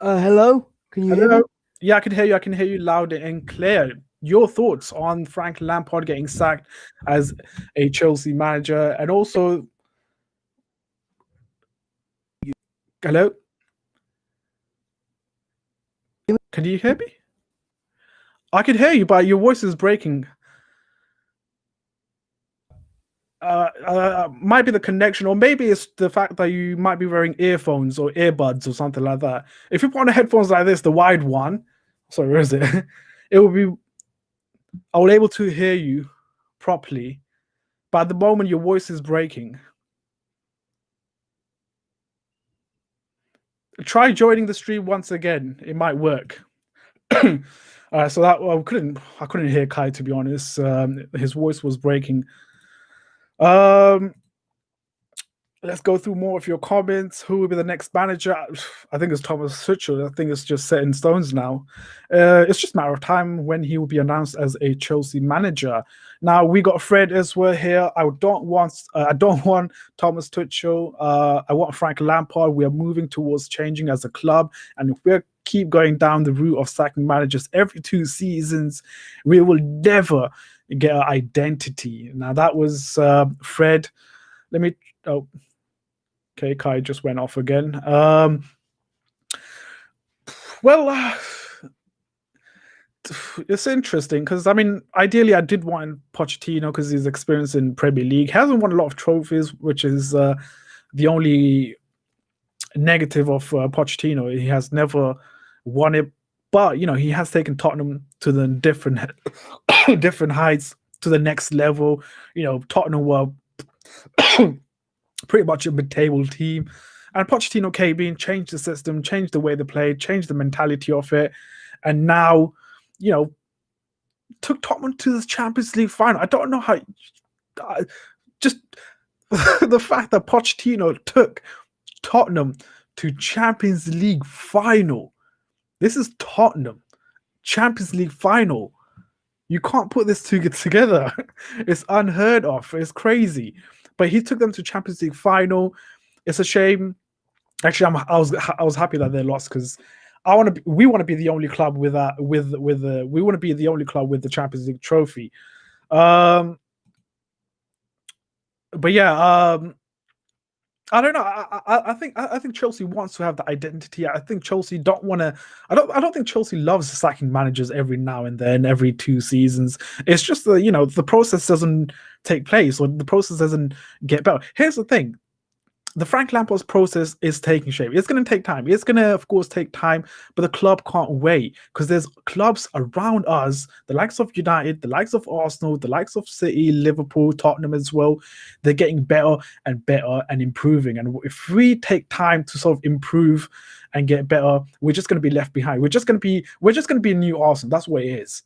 hello? Can you hear me? Yeah, I can hear you. I can hear you loud and clear. Your thoughts on Frank Lampard getting sacked as a Chelsea manager, and also, hello? Can you hear me? I can hear you, but your voice is breaking. Might be the connection, or maybe it's the fact that you might be wearing earphones or earbuds or something like that. If you put on the headphones like this, the wide one, sorry, where is it? It will be, I will able to hear you properly, but at the moment your voice is breaking. Try joining the stream once again. It might work. So that I couldn't hear Kai, to be honest. His voice was breaking. Let's go through more of your comments. Who will be the next manager? I think it's Thomas Tuchel. I think it's just set in stones now. It's just a matter of time when he will be announced as a Chelsea manager. Now we got Fred as well here. I don't want Thomas Tuchel. I want Frank Lampard. We are moving towards changing as a club, and if we keep going down the route of sacking managers every 2 seasons, we will never get our identity. Now that was Fred. Let me. Oh, okay. Kai just went off again. It's interesting because ideally I did want Pochettino because he's experienced in Premier League. He hasn't won a lot of trophies, which is the only negative of Pochettino. He has never won it, but he has taken Tottenham to the different heights, to the next level. Tottenham were pretty much a mid-table team, and Pochettino came in, changed the system, changed the way they played, changed the mentality of it, and now took Tottenham to the Champions League final. I don't know how, just the fact that Pochettino took Tottenham to Champions League final. This is Tottenham Champions League final. You can't put this together. It's unheard of. It's crazy. But he took them to Champions League final. It's a shame. Actually, I was happy that they lost because we want to be the only club with we want to be the only club with the Champions League trophy. But yeah, I don't know. I think Chelsea wants to have the identity. I think Chelsea don't want to. I don't think Chelsea loves sacking managers every now and then, every 2 seasons. It's just the process doesn't take place, or the process doesn't get better. Here's the thing: the Frank Lampard's process is taking shape. It's going to take time. It's going to, of course, take time, but the club can't wait because there's clubs around us, the likes of United, the likes of Arsenal, the likes of City, Liverpool, Tottenham as well. They're getting better and better and improving. And if we take time to sort of improve and get better, we're just going to be left behind. We're just going to be a new Arsenal. That's what it is.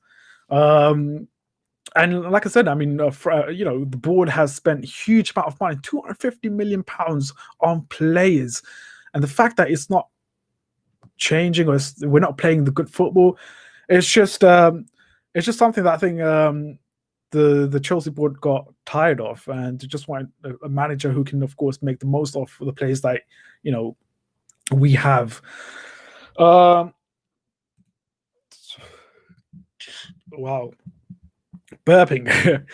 And like I said, the board has spent a huge amount of money, £250 million on players. And the fact that it's not changing, or we're not playing the good football, it's just something that I think the Chelsea board got tired of, and just want a manager who can, of course, make the most of the players that we have. Wow, burping.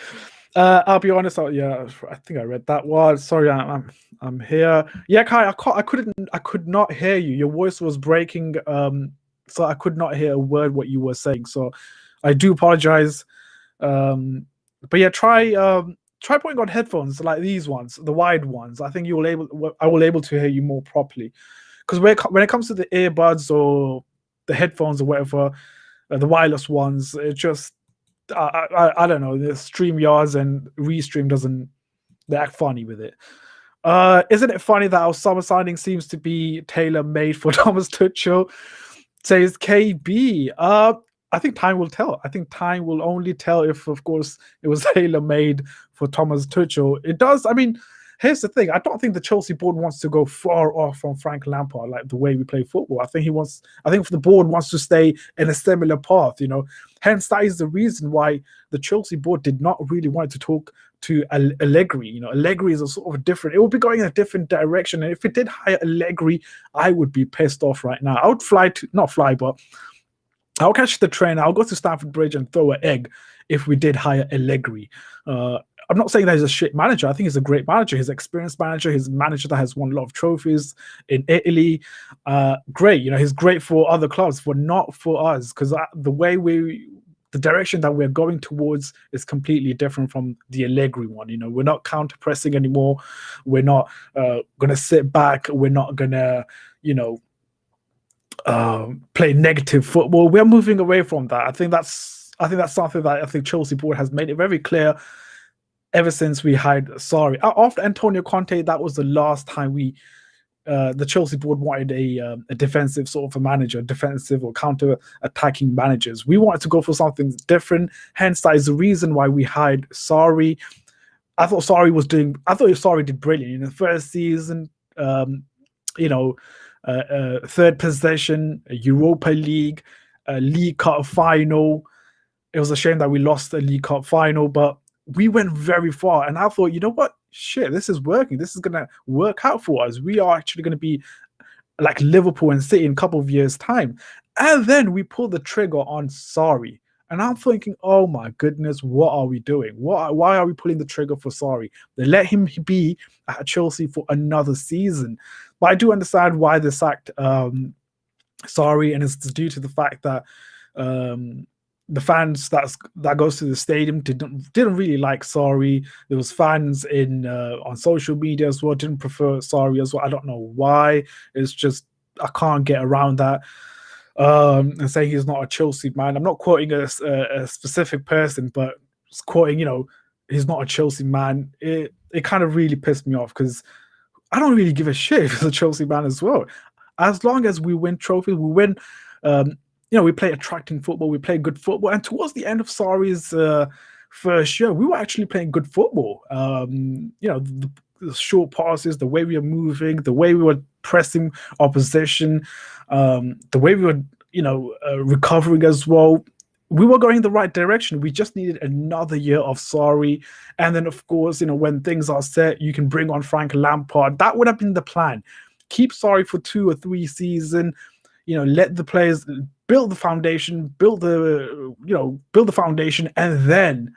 I'll be honest. Yeah, I think I read that one. Sorry, I'm here. Yeah, Kai, I could not hear you. Your voice was breaking. So I could not hear a word what you were saying. So I do apologize. Um, but yeah, try putting on headphones like these ones, the wide ones. I think I will able to hear you more properly. Because when it comes to the earbuds or the headphones or whatever, the wireless ones, it just I don't know. The StreamYards and Restream doesn't they act funny with it. Isn't it funny that our summer signing seems to be tailor made for Thomas Tuchel? Says KB. I think time will tell. I think time will only tell if, of course, it was tailor made for Thomas Tuchel. It does. I mean, here's the thing. I don't think the Chelsea board wants to go far off from Frank Lampard, like the way we play football. I think the board wants to stay in a similar path. Hence that is the reason why the Chelsea board did not really want to talk to Allegri. Allegri is a sort of different. It would be going in a different direction. And if it did hire Allegri, I would be pissed off right now. I would not fly, but I'll catch the train. I'll go to Stamford Bridge and throw an egg if we did hire Allegri. I'm not saying that he's a shit manager. I think he's a great manager. He's an experienced manager. He's a manager that has won a lot of trophies in Italy. Great. He's great for other clubs, but not for us, because the direction that we're going towards is completely different from the Allegri one. We're not counter pressing anymore. We're not going to sit back. We're not going to, play negative football. We're moving away from that. I think that's something that I think Chelsea board has made it very clear ever since we hired Sarri. After Antonio Conte, that was the last time the Chelsea board wanted a defensive sort of a manager, defensive or counter-attacking managers. We wanted to go for something different. Hence, that is the reason why we hired Sarri. I thought Sarri did brilliant in the first season. Third position, Europa League, League Cup final. It was a shame that we lost the League Cup final, but we went very far. And I thought, you know what? Shit, this is working. This is going to work out for us. We are actually going to be like Liverpool and City in a couple of years' time. And then we pulled the trigger on Sarri. And I'm thinking, oh my goodness, what are we doing? Why are we pulling the trigger for Sarri? They let him be at Chelsea for another season. But I do understand why they sacked Sarri, and it's due to the fact that the fans that goes to the stadium didn't really like Sarri. There was fans on social media as well didn't prefer Sarri as well. I don't know why. It's just I can't get around that. And saying he's not a Chelsea man. I'm not quoting a specific person, but just quoting, he's not a Chelsea man. It kind of really pissed me off because I don't really give a shit if he's a Chelsea man as well. As long as we win trophies, we win. We play attracting football. We play good football. And towards the end of Sarri's first year, we were actually playing good football. The short passes, the way we were moving, the way we were pressing opposition, the way we were, recovering as well. We were going the right direction. We just needed another year of Sarri. And then, of course, when things are set, you can bring on Frank Lampard. That would have been the plan. Keep Sarri for 2 or 3 seasons. Let the players build the foundation, and then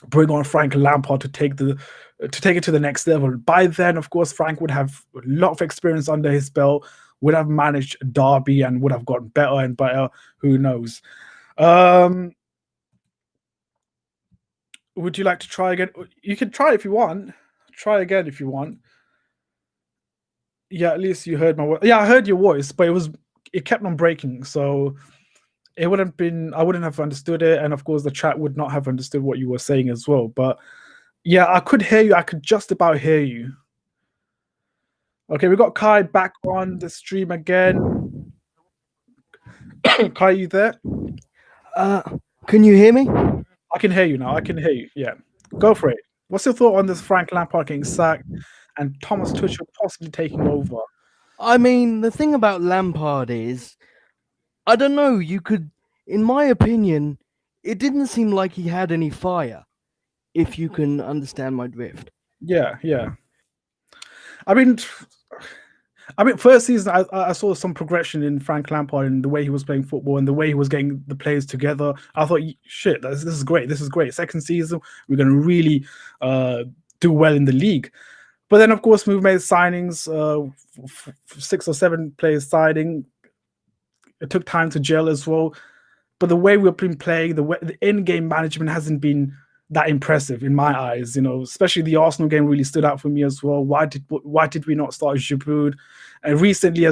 bring on Frank Lampard to take it to the next level. By then, of course, Frank would have a lot of experience under his belt, would have managed Derby and would have gotten better and better. Who knows? Would you like to try again? You can try if you want. Try again if you want. Yeah, at least you heard my voice. Yeah, I heard your voice, but it kept on breaking, so I wouldn't have understood it, and of course the chat would not have understood what you were saying as well. But yeah, I could hear you. I could just about hear you. Okay, we got Kai back on the stream again. Kai, you there? Can you hear me? I can hear you now. I can hear you. Yeah, go for it. What's your thought on this Frank Lampard getting sacked and Thomas Tuchel possibly taking over? I mean, the thing about Lampard is, I don't know, in my opinion, it didn't seem like he had any fire, if you can understand my drift. Yeah. I mean, I mean, first season, I saw some progression in Frank Lampard and the way he was playing football and the way he was getting the players together. I thought, shit, this is great. This is great. Second season, we're going to really do well in the league. But then, of course, we've made signings, 6 or 7 players signing. It took time to gel as well. But the way we've been playing, the in-game management hasn't been that impressive in my eyes. You know, especially the Arsenal game really stood out for me as well. Why did we not start Giroud? And recently,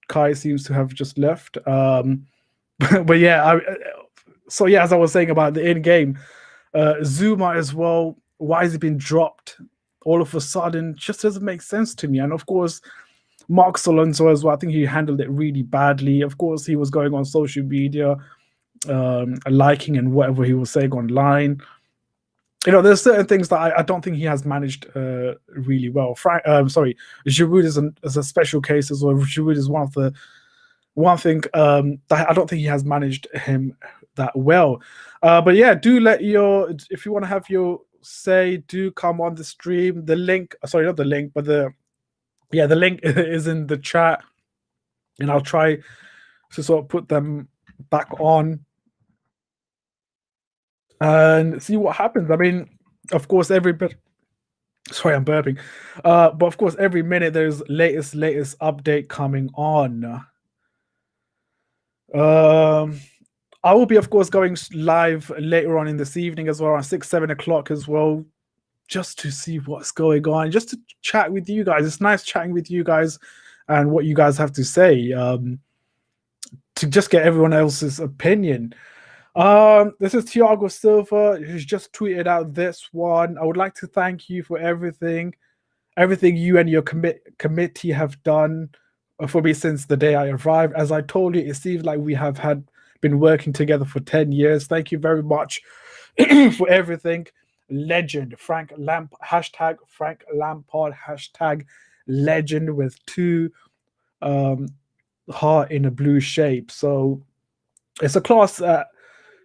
Kai seems to have just left. But yeah, as I was saying about the in-game, Zuma as well. Why has he been dropped all of a sudden? Just doesn't make sense to me. And of course, Mark Alonso as well. I think he handled it really badly. Of course, he was going on social media, liking and whatever he was saying online. You know, there's certain things that I don't think he has managed really well. Giroud is a special case as well. Giroud is one thing that I don't think he has managed him that well. But yeah, if you want to have your say, do come on the stream. The link, sorry, not the link, but the link is in the chat, and I'll try to sort of put them back on and see what happens. I mean, of course, sorry, I'm burping. But of course, every minute there's latest update coming on. I will be, of course, going live later on in this evening as well, around 6-7 o'clock as well, just to see what's going on, just to chat with you guys. It's nice chatting with you guys and what you guys have to say, to just get everyone else's opinion. This is Thiago Silva, who's just tweeted out this one. I would like to thank you for everything you and your committee have done for me since the day I arrived. As I told you, it seems like we have been working together for 10 years. Thank you very much for everything. Legend, Frank Lampard, hashtag Frank Lampard, hashtag legend with 2 heart in a blue shape. So it's a class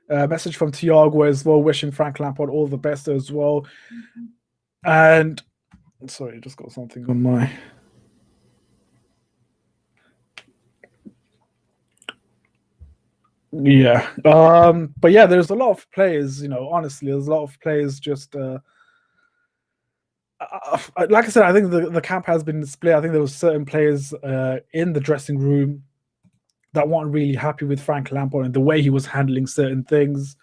message from Thiago as well, wishing Frank Lampard all the best as well. And sorry, I just got something on my... Yeah. But yeah, there's a lot of players, you know, honestly, there's a lot of players just like I said, I think the camp has been split. I think there was certain players in the dressing room that weren't really happy with Frank Lampard and the way he was handling certain things.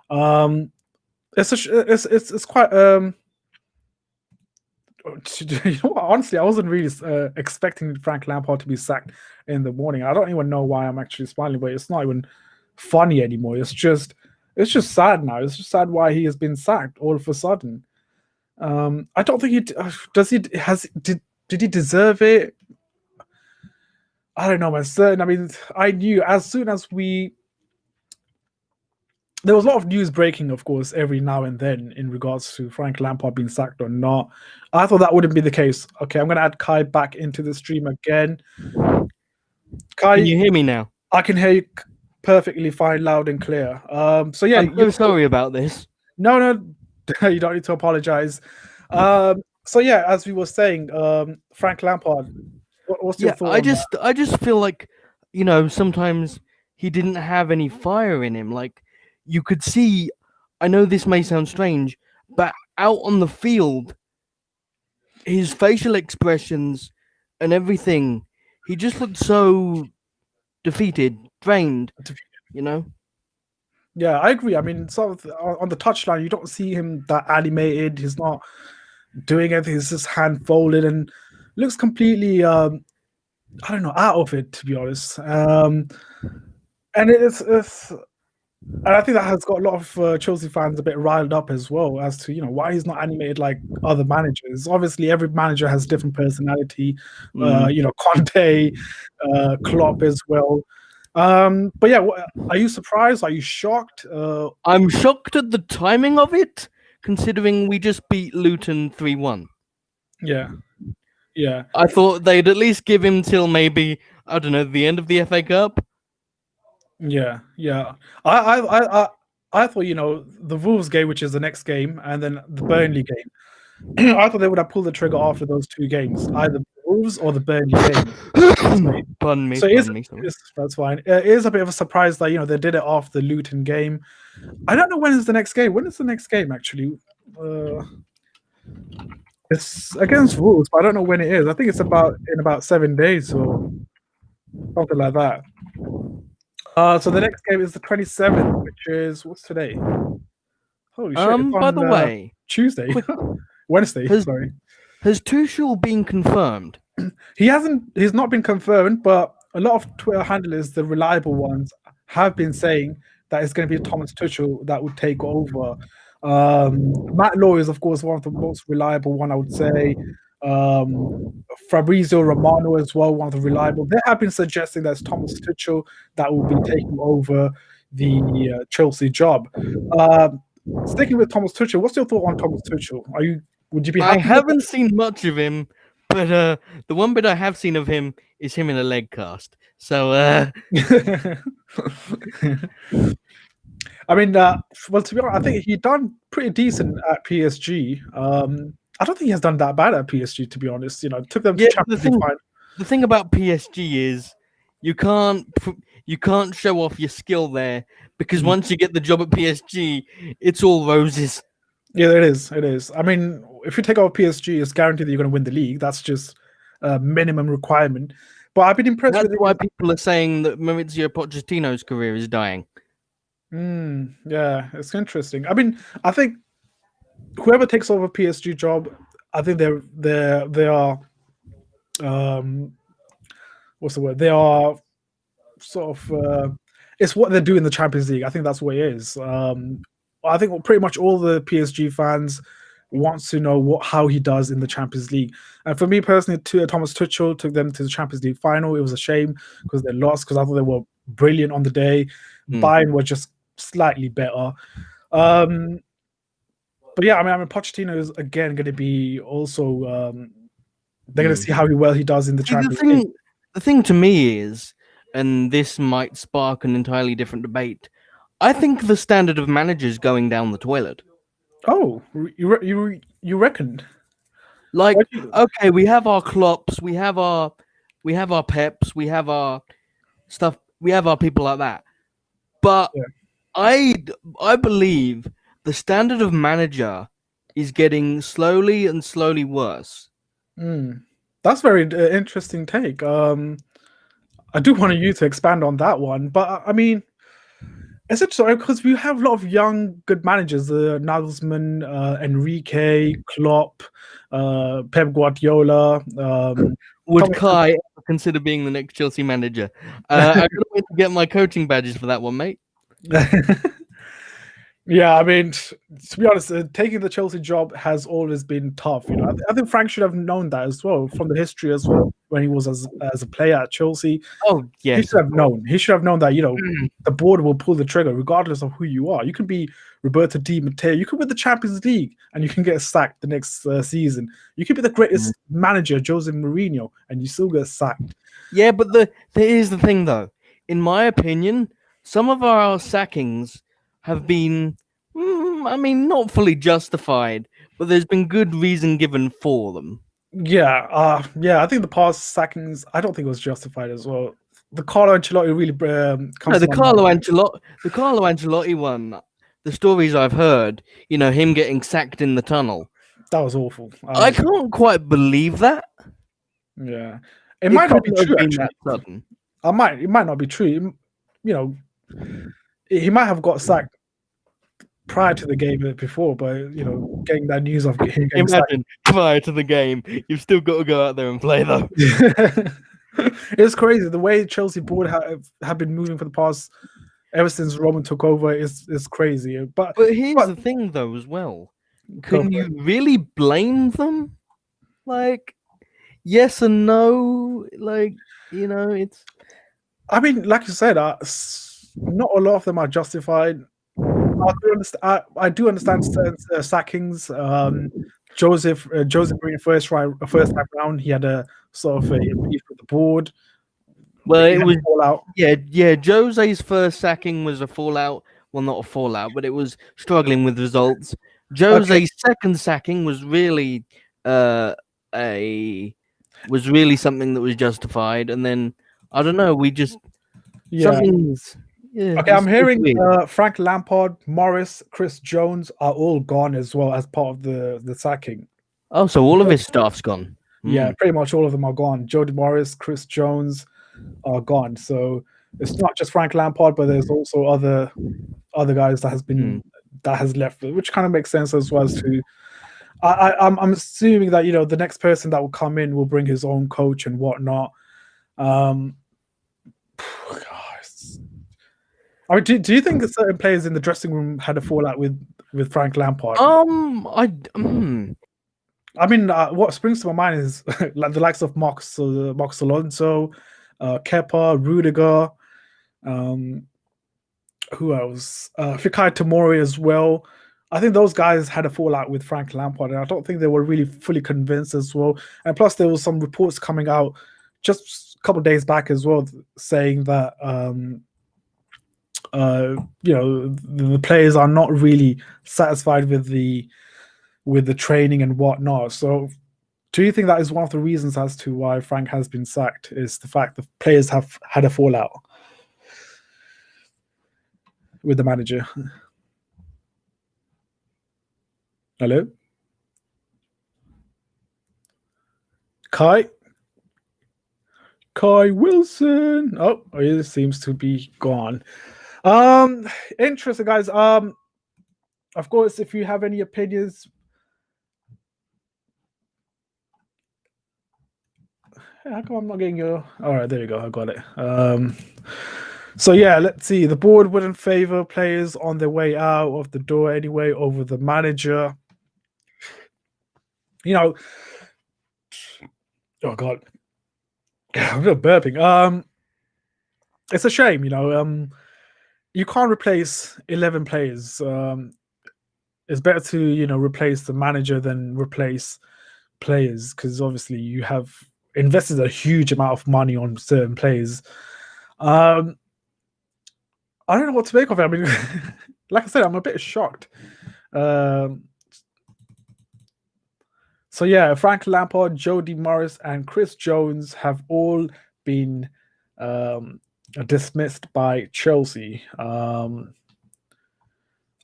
It's quite you know what, honestly, I wasn't really expecting Frank Lampard to be sacked in the morning. I don't even know why I'm actually smiling, but it's not even funny anymore. It's just sad now. It's just sad why he has been sacked all of a sudden. I don't think did he deserve it? I don't know, man. I mean, I knew as soon as there was a lot of news breaking, of course, every now and then in regards to Frank Lampard being sacked or not. I thought that wouldn't be the case. Okay, I'm going to add Kai back into the stream again. Kai, can you hear me now? I can hear you perfectly fine, loud and clear. So yeah, I'm so sorry about this. No, you don't need to apologize. So yeah, as we were saying, Frank Lampard, what's your thought? I just feel like, you know, sometimes he didn't have any fire in him. Like, you could see, I know this may sound strange, but out on the field, his facial expressions and everything, he just looked so defeated, drained, you know? Yeah, I agree. I mean, sort of on the touchline, you don't see him that animated. He's not doing anything. He's just hand folded and looks completely, I don't know, out of it, to be honest. And and I think that has got a lot of Chelsea fans a bit riled up as well as to, you know, why he's not animated like other managers. Obviously, every manager has different personality. You know, Conte, Klopp as well. But yeah, are you surprised? Are you shocked? I'm shocked at the timing of it, considering we just beat Luton 3-1. Yeah. I thought they'd at least give him till maybe, I don't know, the end of the FA Cup. Yeah. I thought, you know, the Wolves game, which is the next game, and then the Burnley game, I thought they would have pulled the trigger after those 2 games, either Wolves or the Burnley game. Pardon me. So Pardon me. Sorry. that's fine. It is a bit of a surprise that they did it off the Luton game. I don't know when is the next game. When is the next game actually? It's against Wolves, but I don't know when it is. I think it's in about 7 days or something like that. So the next game is the 27th, which is what's today? Holy shit! It's By on, the way, Tuesday, quick- Wednesday. has- Sorry, has Tuchel been confirmed? he hasn't. He's not been confirmed, but a lot of Twitter handlers, the reliable ones, have been saying that it's going to be Thomas Tuchel that would take over. Matt Law is, of course, one of the most reliable one, I would say. Fabrizio Romano as well, one of the reliable. They have been suggesting that it's Thomas Tuchel that will be taking over the Chelsea job. Sticking with Thomas Tuchel, what's your thought on Thomas Tuchel? Would you be happy? I haven't seen much of him, but the one bit I have seen of him is him in a leg cast. So I mean, well, to be honest, I think he done pretty decent at PSG. I don't think he has done that bad at PSG, to be honest. Took them to Champions League final. the thing about PSG is you can't show off your skill there, because once you get the job at PSG, it's all roses. Yeah, it is. It is. I mean, if you take over PSG, it's guaranteed that you're going to win the league. That's just a minimum requirement. But I've been impressed That's with why people are saying that Maurizio Pochettino's career is dying. Yeah, it's interesting. I mean, I think whoever takes over PSG job, I think they are what's the word? They are sort of it's what they do in the Champions League. I think that's what it is. I think pretty much all the PSG fans wants to know how he does in the Champions League. And for me personally, Thomas Tuchel took them to the Champions League final. It was a shame because they lost, because I thought they were brilliant on the day. Bayern were just slightly better. But yeah, I mean, Pochettino is again going to be also. They're going to see how well he does in the Champions League. The thing to me is, and this might spark an entirely different debate, I think the standard of managers going down the toilet. Oh, you reckon? Like, okay, we have our Klopps, we have our Peps, we have our stuff, we have our people like that. But I believe the standard of manager is getting slowly and slowly worse. That's very interesting take. I do want you to expand on that one, but I mean, is it so? Because we have a lot of young, good managers: Nagelsmann, Enrique, Klopp, Pep Guardiola. Would Kai ever consider being the next Chelsea manager? I can't wait to get my coaching badges for that one, mate. Yeah, I mean, to be honest, taking the Chelsea job has always been tough. I think Frank should have known that as well from the history as well when he was as a player at Chelsea. Oh, yes. He should have known. He should have known that the board will pull the trigger regardless of who you are. You can be Roberto Di Matteo. You can win the Champions League and you can get sacked the next season. You could be the greatest manager, Jose Mourinho, and you still get sacked. Yeah, but here's the thing, though. In my opinion, some of our sackings have been, I mean, not fully justified, but there's been good reason given for them. Yeah, I think the past sackings, I don't think it was justified as well. The Carlo Ancelotti really comes. No, the Carlo Ancelotti one. The stories I've heard, him getting sacked in the tunnel. That was awful. I can't quite believe that. Yeah, it might not be true. Actually, it might not be true. He might have got sacked prior to the game before, but getting that news of him getting sacked prior to the game, you've still got to go out there and play though. It's crazy the way Chelsea board have been moving for the past ever since Roman took over. Is crazy. But here's the thing though as well. Can you really blame them? Like, yes and no. Like, it's. I mean, like you said, not a lot of them are justified. I do understand certain sackings. Joseph Mourinho first time round, he had a sort of a beef with the board. Well, it was fallout. Yeah. Jose's first sacking was a fallout. Well, not a fallout, but it was struggling with results. Jose's second sacking was really a was really something that was justified, and then I don't know, we just Yeah. something's yeah. Okay, I'm it's hearing weird. Frank Lampard, Morris, Chris Jones are all gone as well as part of the sacking. Oh, so all of his staff's gone. Yeah, Mm. pretty much all of them are gone. Jody Morris, Chris Jones are gone. So it's not just Frank Lampard, but there's also other guys that has left, which kind of makes sense as well as to. I'm assuming that the next person that will come in will bring his own coach and whatnot. I mean, do you think that certain players in the dressing room had a fallout with Frank Lampard? I mean, what springs to my mind is like the likes of Mox Alonso, Kepa, Rudiger, who else? Fikayo Tomori as well. I think those guys had a fallout with Frank Lampard, and I don't think they were really fully convinced as well. And plus, there was some reports coming out just a couple of days back as well, saying that the players are not really satisfied with the training and whatnot. So, do you think that is one of the reasons as to why Frank has been sacked? Is the fact that players have had a fallout with the manager? Hello, Kai Wilson. Oh, he seems to be gone. Interesting, guys. Of course, if you have any opinions, how come I'm not getting your? All right, there you go. I got it. So yeah, let's see. The board wouldn't favor players on their way out of the door anyway over the manager. Oh God, I'm just burping. It's a shame. You can't replace 11 players. It's better to replace the manager than replace players, because obviously you have invested a huge amount of money on certain players. I don't know what to make of it. I mean, like I said, I'm a bit shocked. So yeah, Frank Lampard, Jody Morris, and Chris Jones have all been dismissed by Chelsea. I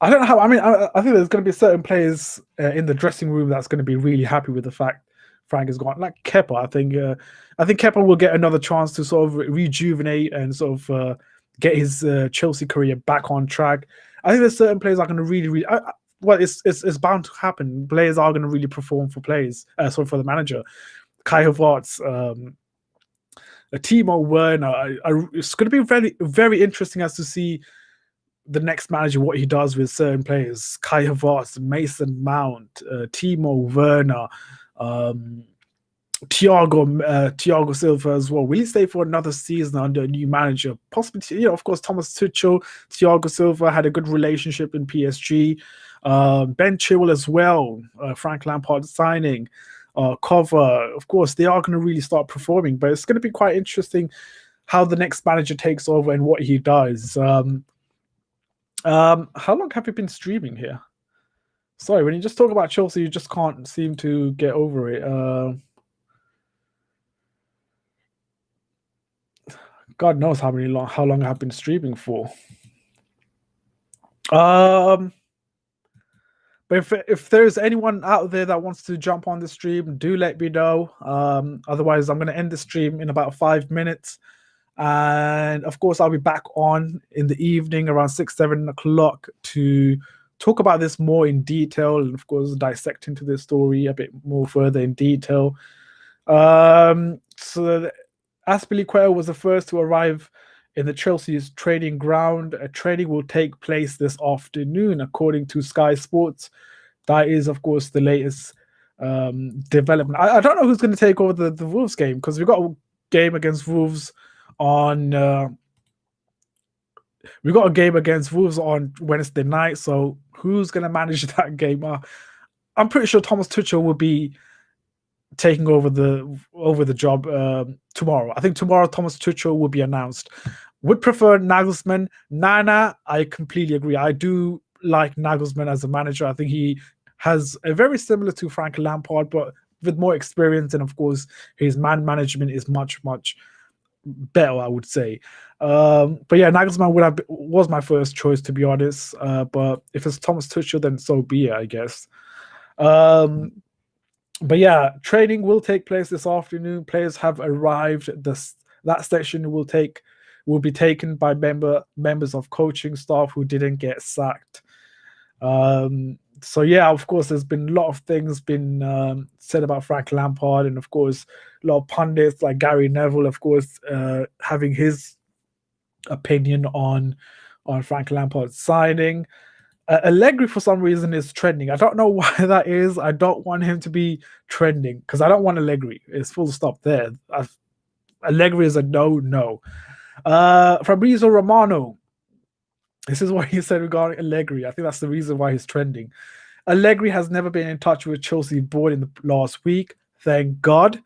don't know how. I mean, I think there's going to be certain players in the dressing room that's going to be really happy with the fact Frank is gone. Like Kepa, I think Kepa will get another chance to sort of rejuvenate and sort of get his Chelsea career back on track. I think there's certain players are going to really. Well, it's bound to happen. Players are going to really perform for players. For the manager, Kai Havertz, Timo Werner. It's going to be very, very interesting as to see the next manager what he does with certain players. Kai Havertz, Mason Mount, Timo Werner, Thiago Silva as well. Will he stay for another season under a new manager? Possibly, of course, Thomas Tuchel, Thiago Silva had a good relationship in PSG. Ben Chilwell as well. Frank Lampard signing. Cover, of course, they are going to really start performing, but it's going to be quite interesting how the next manager takes over and what he does. How long have you been streaming here? Sorry, when you just talk about Chelsea, you just can't seem to get over it. God knows how long I've been streaming for. But if there's anyone out there that wants to jump on the stream, do let me know. Otherwise, I'm going to end the stream in about 5 minutes. And of course, I'll be back on in the evening around 6-7 o'clock to talk about this more in detail, and of course, dissect into this story a bit more further in detail. So Azpilicueta was the first to arrive in the Chelsea's training ground. A training will take place this afternoon, according to Sky Sports. That is, of course, the latest development. I don't know who's going to take over the Wolves game, because we've got a game against Wolves on Wednesday night. So who's going to manage that game? I'm pretty sure Thomas Tuchel will be taking over the job tomorrow. I think tomorrow Thomas Tuchel will be announced. Would prefer Nagelsmann. Nana, I completely agree. I do like Nagelsmann as a manager. I think he has a very similar to Frank Lampard, but with more experience, and of course his man management is much better, I would say. But yeah, Nagelsmann was my first choice, to be honest. But if it's Thomas Tuchel, then so be it, I guess. But yeah, training will take place this afternoon. Players have arrived. That session will be taken by members of coaching staff who didn't get sacked. So yeah, of course, there's been a lot of things been said about Frank Lampard, and of course, a lot of pundits like Gary Neville, of course, having his opinion on Frank Lampard's signing. Allegri, for some reason, is trending. I don't know why that is. I don't want him to be trending because I don't want Allegri. It's full stop there. Allegri is a no. Fabrizio Romano. This is what he said regarding Allegri. I think that's the reason why he's trending. Allegri has never been in touch with Chelsea board in the last week. Thank God.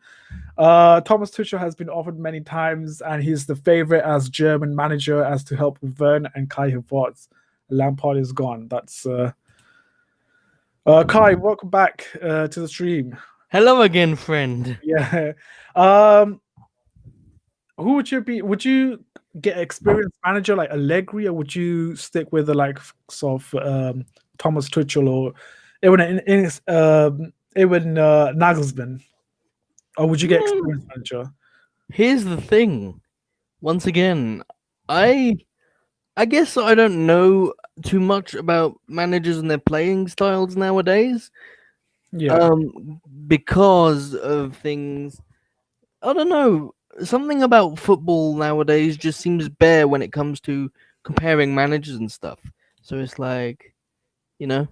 Thomas Tuchel has been offered many times, and he's the favorite as German manager as to help with Werner and Kai Havertz. Lampard is gone. That's Kai. Welcome back to the stream. Hello again, friend. Yeah. Who would you be? Would you get experienced manager like Allegri, or would you stick with the like sort of Thomas Tuchel or even Nagelsmann, or would you get experienced manager? Here's the thing. Once again, I guess I don't know too much about managers and their playing styles nowadays. Yeah. Because of things, I don't know. Something about football nowadays just seems bare when it comes to comparing managers and stuff. So it's like, you know.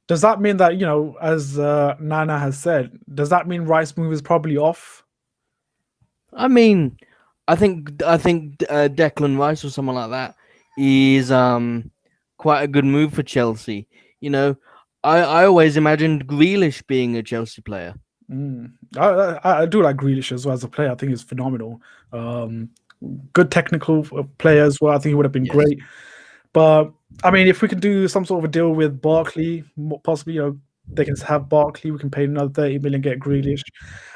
Does that mean that, as Nana has said, does that mean Rice move is probably off? I mean, I think Declan Rice or someone like that is quite a good move for Chelsea. I always imagined Grealish being a Chelsea player. I do like Grealish as well as a player. I think he's phenomenal. Good technical player as well. I think he would have been great. But I mean, if we can do some sort of a deal with Barkley, possibly, they can have Barkley. We can pay another 30 million, get Grealish.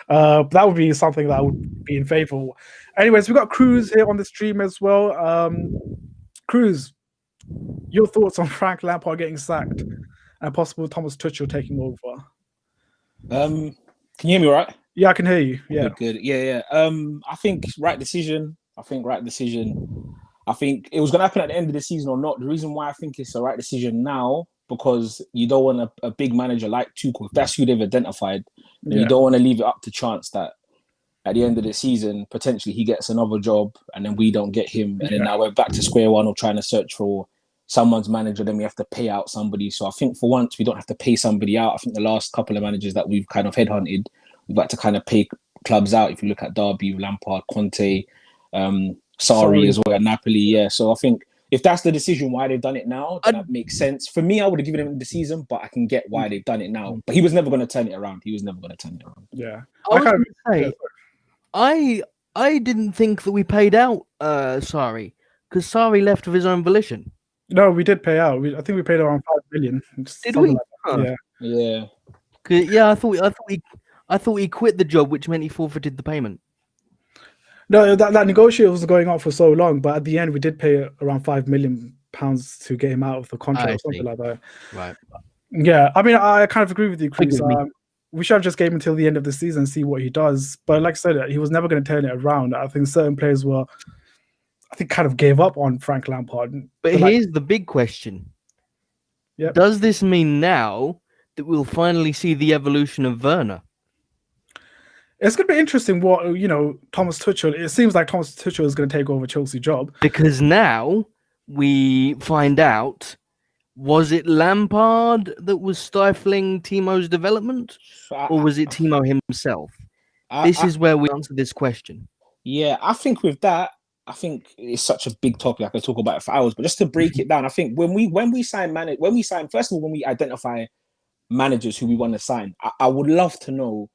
That would be something that I would be in favor of. Anyways, we've got Cruz here on the stream as well. Cruz, your thoughts on Frank Lampard getting sacked and possible Thomas Tuchel taking over? Can you hear me all right? Yeah, I can hear you. Yeah. Good. Yeah. I think right decision. I think it was going to happen at the end of the season or not. The reason why I think it's the right decision now, because you don't want a big manager like Tuchel. If that's who they've identified, you don't want to leave it up to chance that at the end of the season, potentially he gets another job and then we don't get him. And then now we're back to square one or trying to search for someone's manager. Then we have to pay out somebody. So I think for once, we don't have to pay somebody out. I think the last couple of managers that we've kind of headhunted, we've had to kind of pay clubs out. If you look at Derby, Lampard, Conte, Sarri as well at Napoli. Yeah. So I think if that's the decision why they've done it now, then that makes sense. For me, I would have given him the season, but I can get why they've done it now. But he was never going to turn it around. Yeah. I didn't think that we paid out Sarri, because Sarri left of his own volition. No, we did pay out. I think we paid around 5 million. Did we? Like Yeah. Yeah, I thought he quit the job, which meant he forfeited the payment. No, that negotiation was going on for so long, but at the end we did pay around £5 million to get him out of the contract or something like that. Right. Yeah, I mean, I kind of agree with you, Chris. We should have just gave him until the end of the season and see what he does. But like I said, he was never going to turn it around. I think certain players kind of gave up on Frank Lampard. But here's the big question. Yep. Does this mean now that we'll finally see the evolution of Werner? It's going to be interesting what, Thomas Tuchel, it seems like Thomas Tuchel is going to take over Chelsea's job. Because now we find out, was it Lampard that was stifling Timo's development? Or was it Timo himself? This is where we answer this question. Yeah, I think with that, I think it's such a big topic. I could talk about it for hours, but just to break it down, I think when we identify managers who we want to sign, I would love to know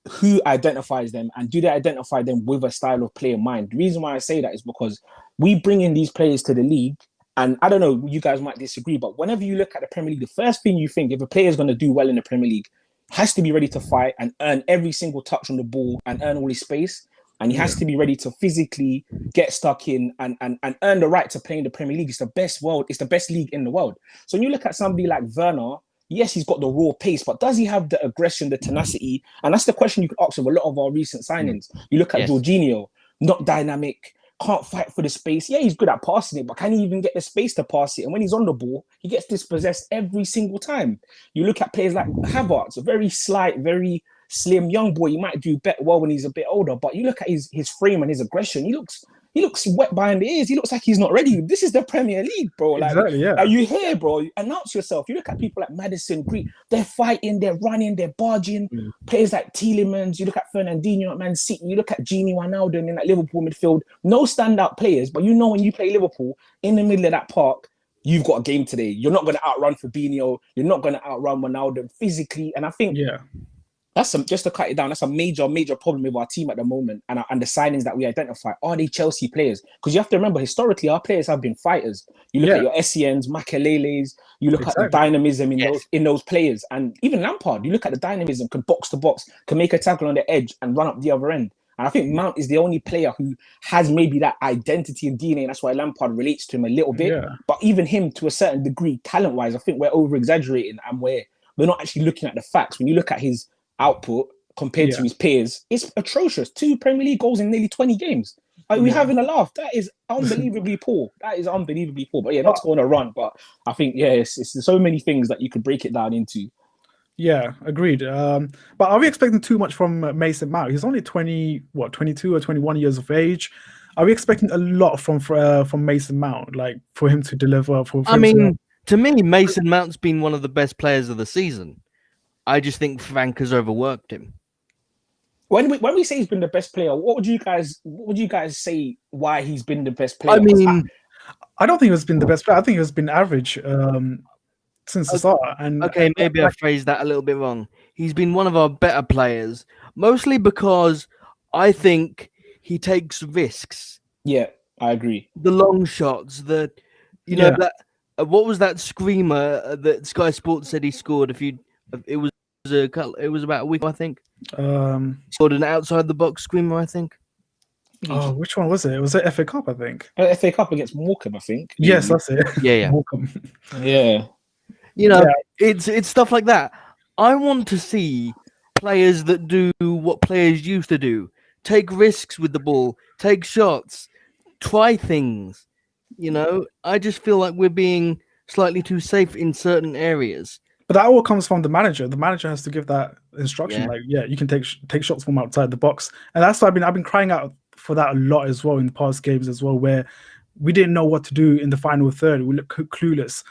who identifies them and do they identify them with a style of play in mind. The reason why I say that is because we bring in these players to the league, and I don't know, you guys might disagree, but whenever you look at the Premier League, the first thing you think, if a player is going to do well in the Premier League, has to be ready to fight and earn every single touch on the ball and earn all his space. And he has to be ready to physically get stuck in and earn the right to play in the Premier League. It's the best league in the world. So when you look at somebody like Werner, yes, he's got the raw pace, but does he have the aggression, the tenacity? And that's the question you could ask of a lot of our recent signings. You look at Jorginho, not dynamic, can't fight for the space. Yeah, he's good at passing it, but can he even get the space to pass it? And when he's on the ball, he gets dispossessed every single time. You look at players like Havertz, a very slight, very slim young boy. He might do better well when he's a bit older, but you look at his frame and his aggression. He looks wet behind the ears. He looks like he's not ready. This is the Premier League, bro. Like, exactly, yeah. Are you here, bro? Announce yourself. You look at people like Maddison, Green. They're fighting, they're running, they're barging. Players like Tielemans. You look at Fernandinho at Man City. You look at Gini Wijnaldum in that Liverpool midfield. No standout players, but you know when you play Liverpool in the middle of that park, you've got a game today. You're not going to outrun Fabinho. You're not going to outrun Wijnaldum physically. And I think that's just to cut it down. That's a major problem with our team at the moment, and the signings that we identify. Are they Chelsea players? Because you have to remember, historically, our players have been fighters. You look at your Essiens, Makeleles. You look at the dynamism in those players, and even Lampard. You look at the dynamism, can box to box, can make a tackle on the edge and run up the other end. And I think Mount is the only player who has maybe that identity and DNA, and that's why Lampard relates to him a little bit. Yeah. But even him, to a certain degree, talent-wise, I think we're over-exaggerating, and we're not actually looking at the facts. When you look at his output compared to his peers, it's atrocious. 2 Premier League goals in nearly 20 games. Like, we're having a laugh. That is unbelievably poor. But yeah, not to go on a run, but I think it's so many things that you could break it down into. Yeah, agreed. But are we expecting too much from Mason Mount? He's only 22 or 21 years of age. Are we expecting a lot from Mason Mount, like for him to deliver? To me, Mason Mount's been one of the best players of the season. I just think Frank has overworked him. When we say he's been the best player, what would you guys say why he's been the best player? I don't think he's been the best player. I think he's been average since the start. And maybe I phrased that a little bit wrong. He's been one of our better players, mostly because I think he takes risks. Yeah, I agree. The long shots, that what was that screamer that Sky Sports said he scored? It was about a week, I think. Scored an outside the box screamer, I think. Oh, which one was it? It was the FA Cup, I think. FA Cup against Morecambe, I think. Yes, that's it. Yeah. Morecambe. Yeah. It's stuff like that. I want to see players that do what players used to do. Take risks with the ball, take shots, try things. I just feel like we're being slightly too safe in certain areas. But that all comes from the manager. The manager has to give that instruction. You can take shots from outside the box, and that's why I've been crying out for that a lot as well in the past games as well, where we didn't know what to do in the final third. We looked clueless.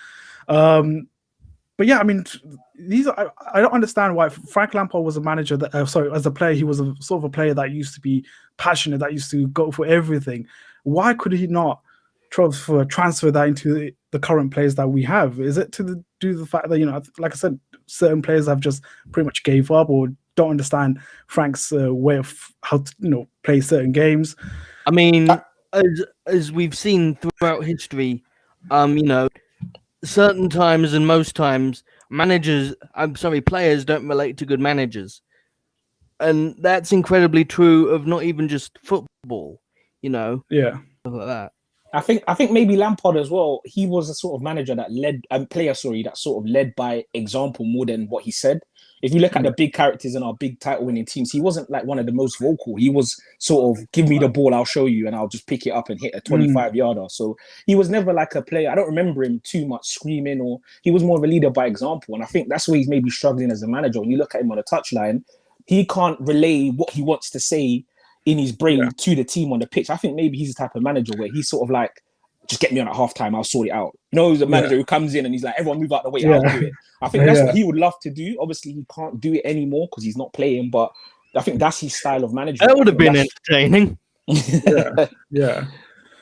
But yeah, I don't understand why Frank Lampard was a manager that. As a player, he was a sort of a player that used to be passionate, that used to go for everything. Why could he not transfer that into the current players that we have? Is it to do the fact that like I said, certain players have just pretty much gave up or don't understand Frank's way of how to play certain games? As we've seen throughout history, certain times and most times players don't relate to good managers, and that's incredibly true of not even just football. Stuff like that. I think maybe Lampard as well. He was a sort of manager that that sort of led by example more than what he said. If you look at the big characters in our big title-winning teams, he wasn't like one of the most vocal. He was sort of, give me the ball, I'll show you, and I'll just pick it up and hit a 25-yarder. So he was never like a player. I don't remember him too much screaming, or he was more of a leader by example. And I think that's where he's maybe struggling as a manager. When you look at him on the touchline, he can't relay what he wants to say in his brain to the team on the pitch. I think maybe he's the type of manager where he's sort of like, just get me on at halftime, I'll sort it out. He's a manager who comes in and he's like, everyone move out the way, I'll do it. I think that's what he would love to do. Obviously, he can't do it anymore because he's not playing, but I think that's his style of management. That would have been entertaining. Yeah.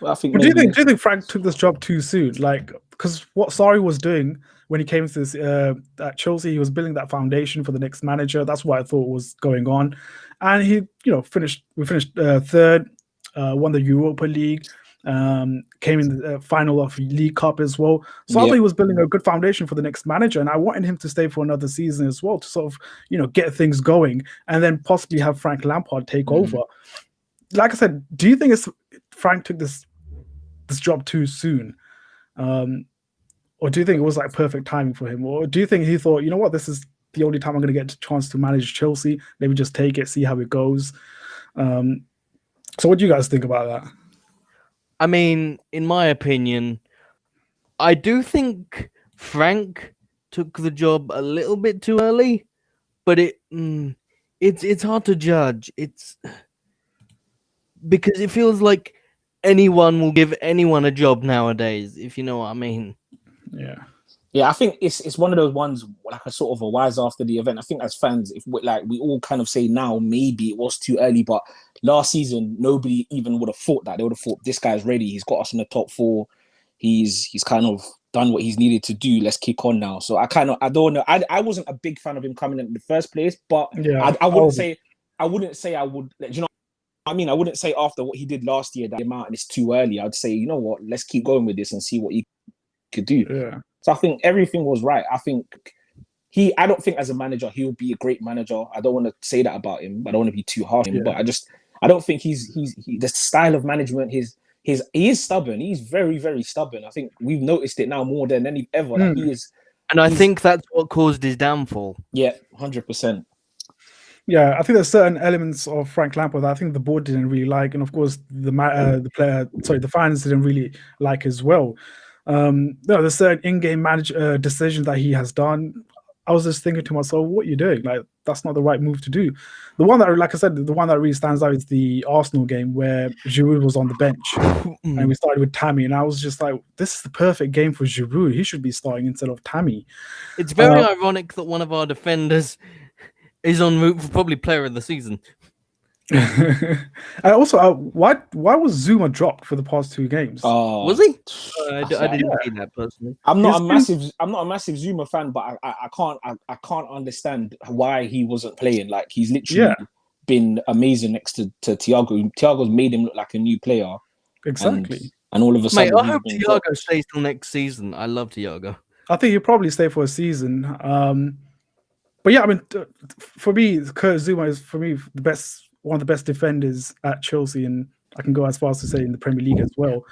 Well, I think do you think Frank took this job too soon? Like, because what Sarri was doing when he came to this at Chelsea, he was building that foundation for the next manager. That's what I thought was going on. And he, we finished third, won the Europa League. Came in the final of League Cup as well. So I thought he was building a good foundation for the next manager, and I wanted him to stay for another season as well to sort of, get things going, and then possibly have Frank Lampard take over. Like I said, do you think Frank took this job too soon? Or do you think it was like perfect timing for him? Or do you think he thought, you know what, this is the only time I'm going to get a chance to manage Chelsea. Let me just take it, see how it goes. So what do you guys think about that? I mean, in my opinion, I do think Frank took the job a little bit too early, but it's hard to judge. It's because it feels like anyone will give anyone a job nowadays, if you know what I mean. Yeah, I think it's one of those ones like a sort of a wise after the event. I think as fans, if we all kind of say now maybe it was too early, but last season nobody even would have thought that. They would have thought this guy's ready. He's got us in the top 4. He's kind of done what he's needed to do. Let's kick on now. So I don't know. I wasn't a big fan of him coming in the first place, but I wouldn't say I would. You know, I mean, I wouldn't say after what he did last year that amount and it's too early. I'd say, you know what, let's keep going with this and see what he could do. Yeah. So I think everything was right. I I don't think as a manager he'll be a great manager. I don't want to say that about him. I don't want to be too harsh on him, but I don't think he's the style of management. He is stubborn. He's very, very stubborn. I think we've noticed it now more than any ever. Like he is, and I think that's what caused his downfall. Yeah, 100%. Yeah, I think there's certain elements of Frank Lampard that I think the board didn't really like, and of course the fans didn't really like as well. There's certain in-game decisions that he has done. I was just thinking to myself, what are you doing? Like, that's not the right move to do. The one that, like I said, the one that really stands out is the Arsenal game where Giroud was on the bench and we started with Tammy, and I was just like, this is the perfect game for Giroud. He should be starting instead of Tammy. It's very ironic that one of our defenders is en route for probably player of the season. And also, why was Zuma dropped for the past 2 games? Was he? I didn't see that personally. I'm not a massive Zuma fan, but I can't understand why he wasn't playing. Like he's literally been amazing next to Thiago. Thiago's made him look like a new player. Exactly. And all of a sudden, I hope Thiago stays till next season. I love Thiago. I think he'll probably stay for a season. But yeah, I mean, for me, Kurt Zuma is one of the best defenders at Chelsea, and I can go as far as to say in the Premier League as well.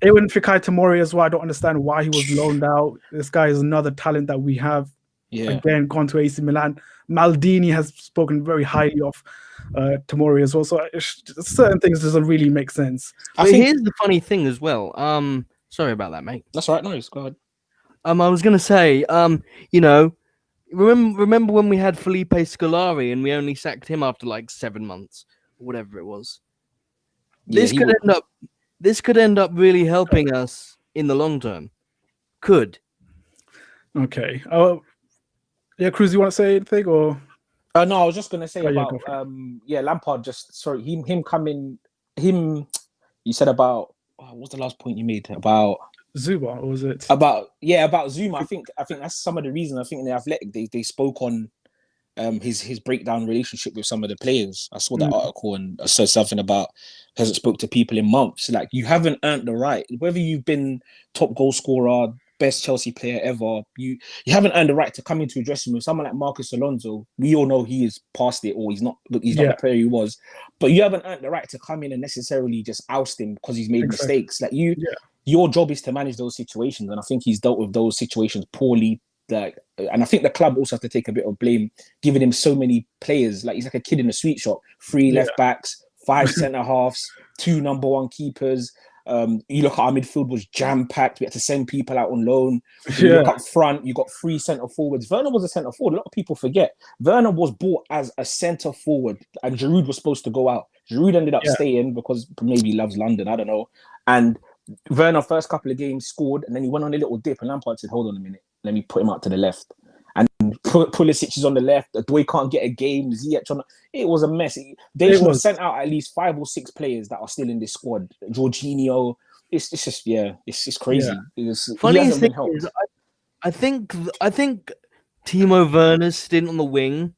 Even Fikayo Tomori as well, I don't understand why he was loaned out. This guy is another talent that we have. Yeah. Again, gone to AC Milan. Maldini has spoken very highly of Tomori as well. So certain things doesn't really make sense. Here's the funny thing as well. Sorry about that, mate. That's all right. No, go ahead. I was gonna say, remember when we had Felipe Scolari and we only sacked him after like 7 months or whatever it was? This could end up really helping us in the long term. Could. Okay. Yeah, Cruz, you want to say anything or? No, I was just gonna say about Lampard. Him coming. You said about what was the last point you made about Zuma, or was it about Zuma? I think that's some of the reason. I think in the Athletic they spoke on his breakdown relationship with some of the players. I saw that article and I said something about hasn't spoke to people in months. Like you haven't earned the right, whether you've been top goal scorer, best Chelsea player ever, you haven't earned the right to come into a dressing room with someone like Marcus Alonso. We all know he is past it, or he's not the player he was. But you haven't earned the right to come in and necessarily just oust him because he's made mistakes. Like your job is to manage those situations, and I think he's dealt with those situations poorly. And I think the club also has to take a bit of blame, giving him so many players. Like he's like a kid in a sweet shop. 3 left backs, 5 centre halves, 2 number 1 keepers. You look at our midfield was jam-packed. We had to send people out on loan. You look up front, you got 3 centre forwards. Werner was a centre forward. A lot of people forget. Werner was bought as a centre forward, and Giroud was supposed to go out. Giroud ended up staying because maybe he loves London. I don't know. And Werner, first couple of games, scored, and then he went on a little dip, and Lampard said, hold on a minute, let me put him out to the left. And Pulisic is on the left. Adoi can't get a game. Ziyech on. It was a mess. They should have sent out at least 5 or 6 players that are still in this squad. Jorginho. It's just it's crazy. Funny thing is, I think Timo Werner's stint on the wing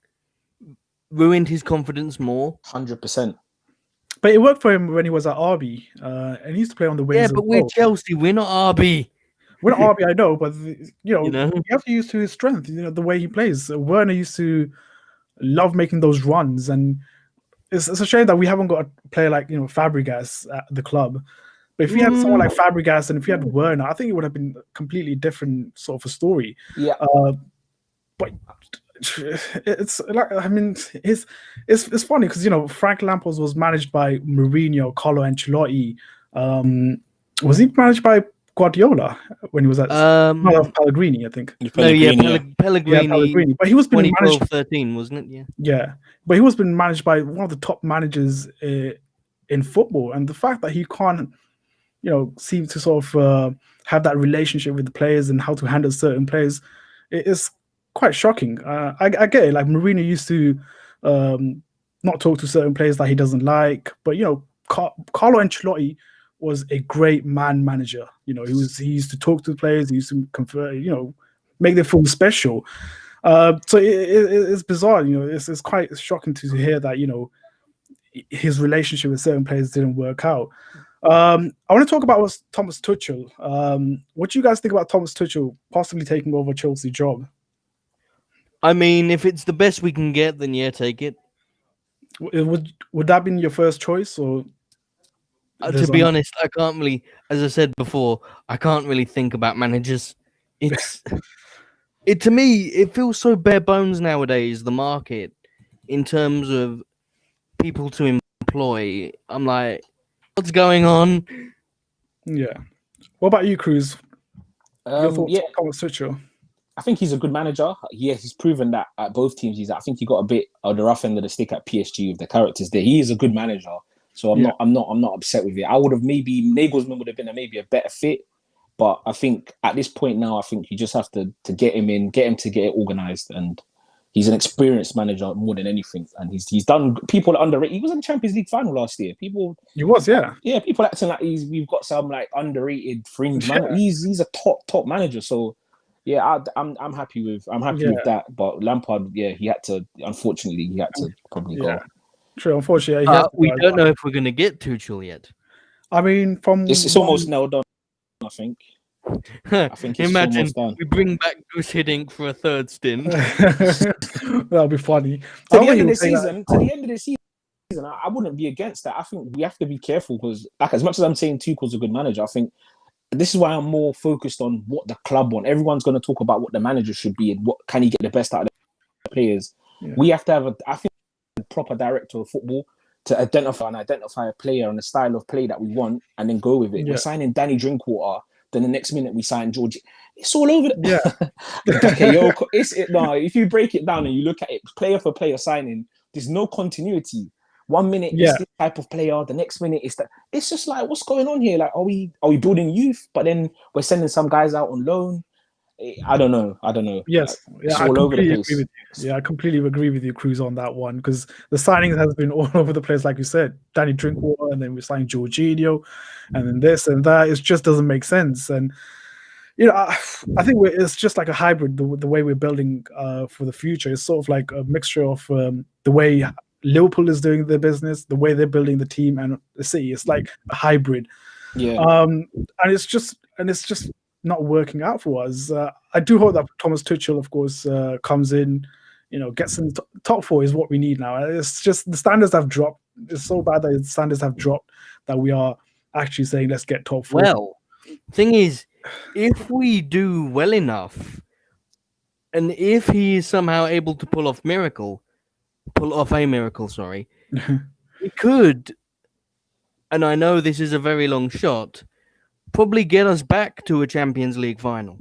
ruined his confidence more. 100%. But it worked for him when he was at RB, and he used to play on the wings. Yeah, as but we're well. Chelsea. We're not RB. We're not RB, I know, but you know? you have to use to his strength. The way he plays. Werner used to love making those runs, and it's a shame that we haven't got a player like Fabregas at the club. But if we had someone like Fabregas and if we had Werner, I think it would have been a completely different sort of a story. Yeah. But it's like, it's funny because Frank Lampard was managed by Mourinho, Carlo Ancelotti. Was he managed by Guardiola when he was at Pellegrini? I think. Pellegrini. Pellegrini. But he was been managed 13, wasn't it? Yeah. Yeah, but he was been managed by one of the top managers in football, and the fact that he can't, seem to sort of have that relationship with the players and how to handle certain players, it is quite shocking. I get it. Like Mourinho used to not talk to certain players that he doesn't like, but Carlo Ancelotti was a great manager. He used to talk to the players. He used to convert. Make them feel special. So it's bizarre. It's quite shocking to hear that his relationship with certain players didn't work out. I want to talk about Thomas Tuchel. What do you guys think about Thomas Tuchel possibly taking over Chelsea job? I mean, if it's the best we can get, then yeah, take it. Would that be your first choice, or? To be honest, I can't really, as I said before, I can't really think about managers. To me, it feels so bare bones nowadays, the market, in terms of people to employ. I'm like, what's going on? Yeah. What about you, Cruz? Your thoughts Yeah. on Thomas Tuchel? I think he's a good manager. Yeah, he's proven that at both teams. I think he got a bit of the rough end of the stick at PSG with the characters there. He is a good manager, so I'm not upset with it. I would have maybe Nagelsmann would have been a better fit, but I think at this point now, I think you just have to get him in, get him to get it organized, and he's an experienced manager more than anything, and he's done. People are underrated. He was in the Champions League final last year. People, he was, yeah. People acting like we've got some like underrated fringe man. He's a top manager. So. Yeah, I'm happy with that. But Lampard, he had to probably go. True, unfortunately, we don't know if we're going to get Tuchel yet. I mean, it's almost nailed on. I think it's Imagine almost done. we bring back Gus Hiddink for a third stint. That'll be funny. To the end of the season, I wouldn't be against that. I think we have to be careful because, like, as much as I'm saying Tuchel's a good manager, I think. This is why I'm more focused on what the club want. Everyone's going to talk about what the manager should be and what can he get the best out of the players. Yeah. We have to have a proper director of football to identify a player and a style of play that we want and then go with it. Yeah. We're signing Danny Drinkwater, then the next minute we sign George. It's all over. If you break it down and you look at it player for player signing, there's no continuity. 1 minute it's this type of player, the next minute is that. It's just like, what's going on here? Like, are we building youth, but then we're sending some guys out on loan? I don't know. Yes, it's all over the place. Yeah, I completely agree with you, Cruz, on that one because the signings has been all over the place, like you said. Danny Drinkwater, and then we signed Jorginho, and then this and that. It just doesn't make sense, and I think it's just like a hybrid. The way we're building for the future is sort of like a mixture of the way Liverpool is doing their business, the way they're building the team, and the City. It's like a hybrid. Yeah. And it's just not working out for us. I do hope that Thomas Tuchel, of course, comes in, gets in the top four is what we need now. It's just the standards have dropped. It's so bad that the standards have dropped that we are actually saying let's get top four. Well, thing is, if we do well enough, and if he is somehow able to pull off a miracle, it could, and I know this is a very long shot, probably get us back to a Champions League final.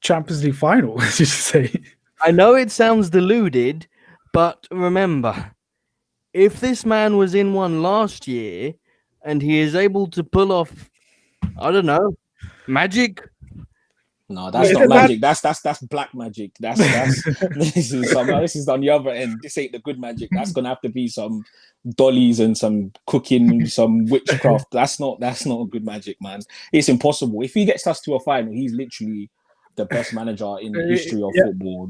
Champions League final, did you say? I know it sounds deluded, but remember, if this man was in one last year and he is able to pull off, I don't know, magic. No, that's not magic. That's black magic. That's this is on the other end. This ain't the good magic. That's gonna have to be some dollies and some cooking, some witchcraft. That's not a good magic, man. It's impossible. If he gets us to a final, he's literally the best manager in the history of football.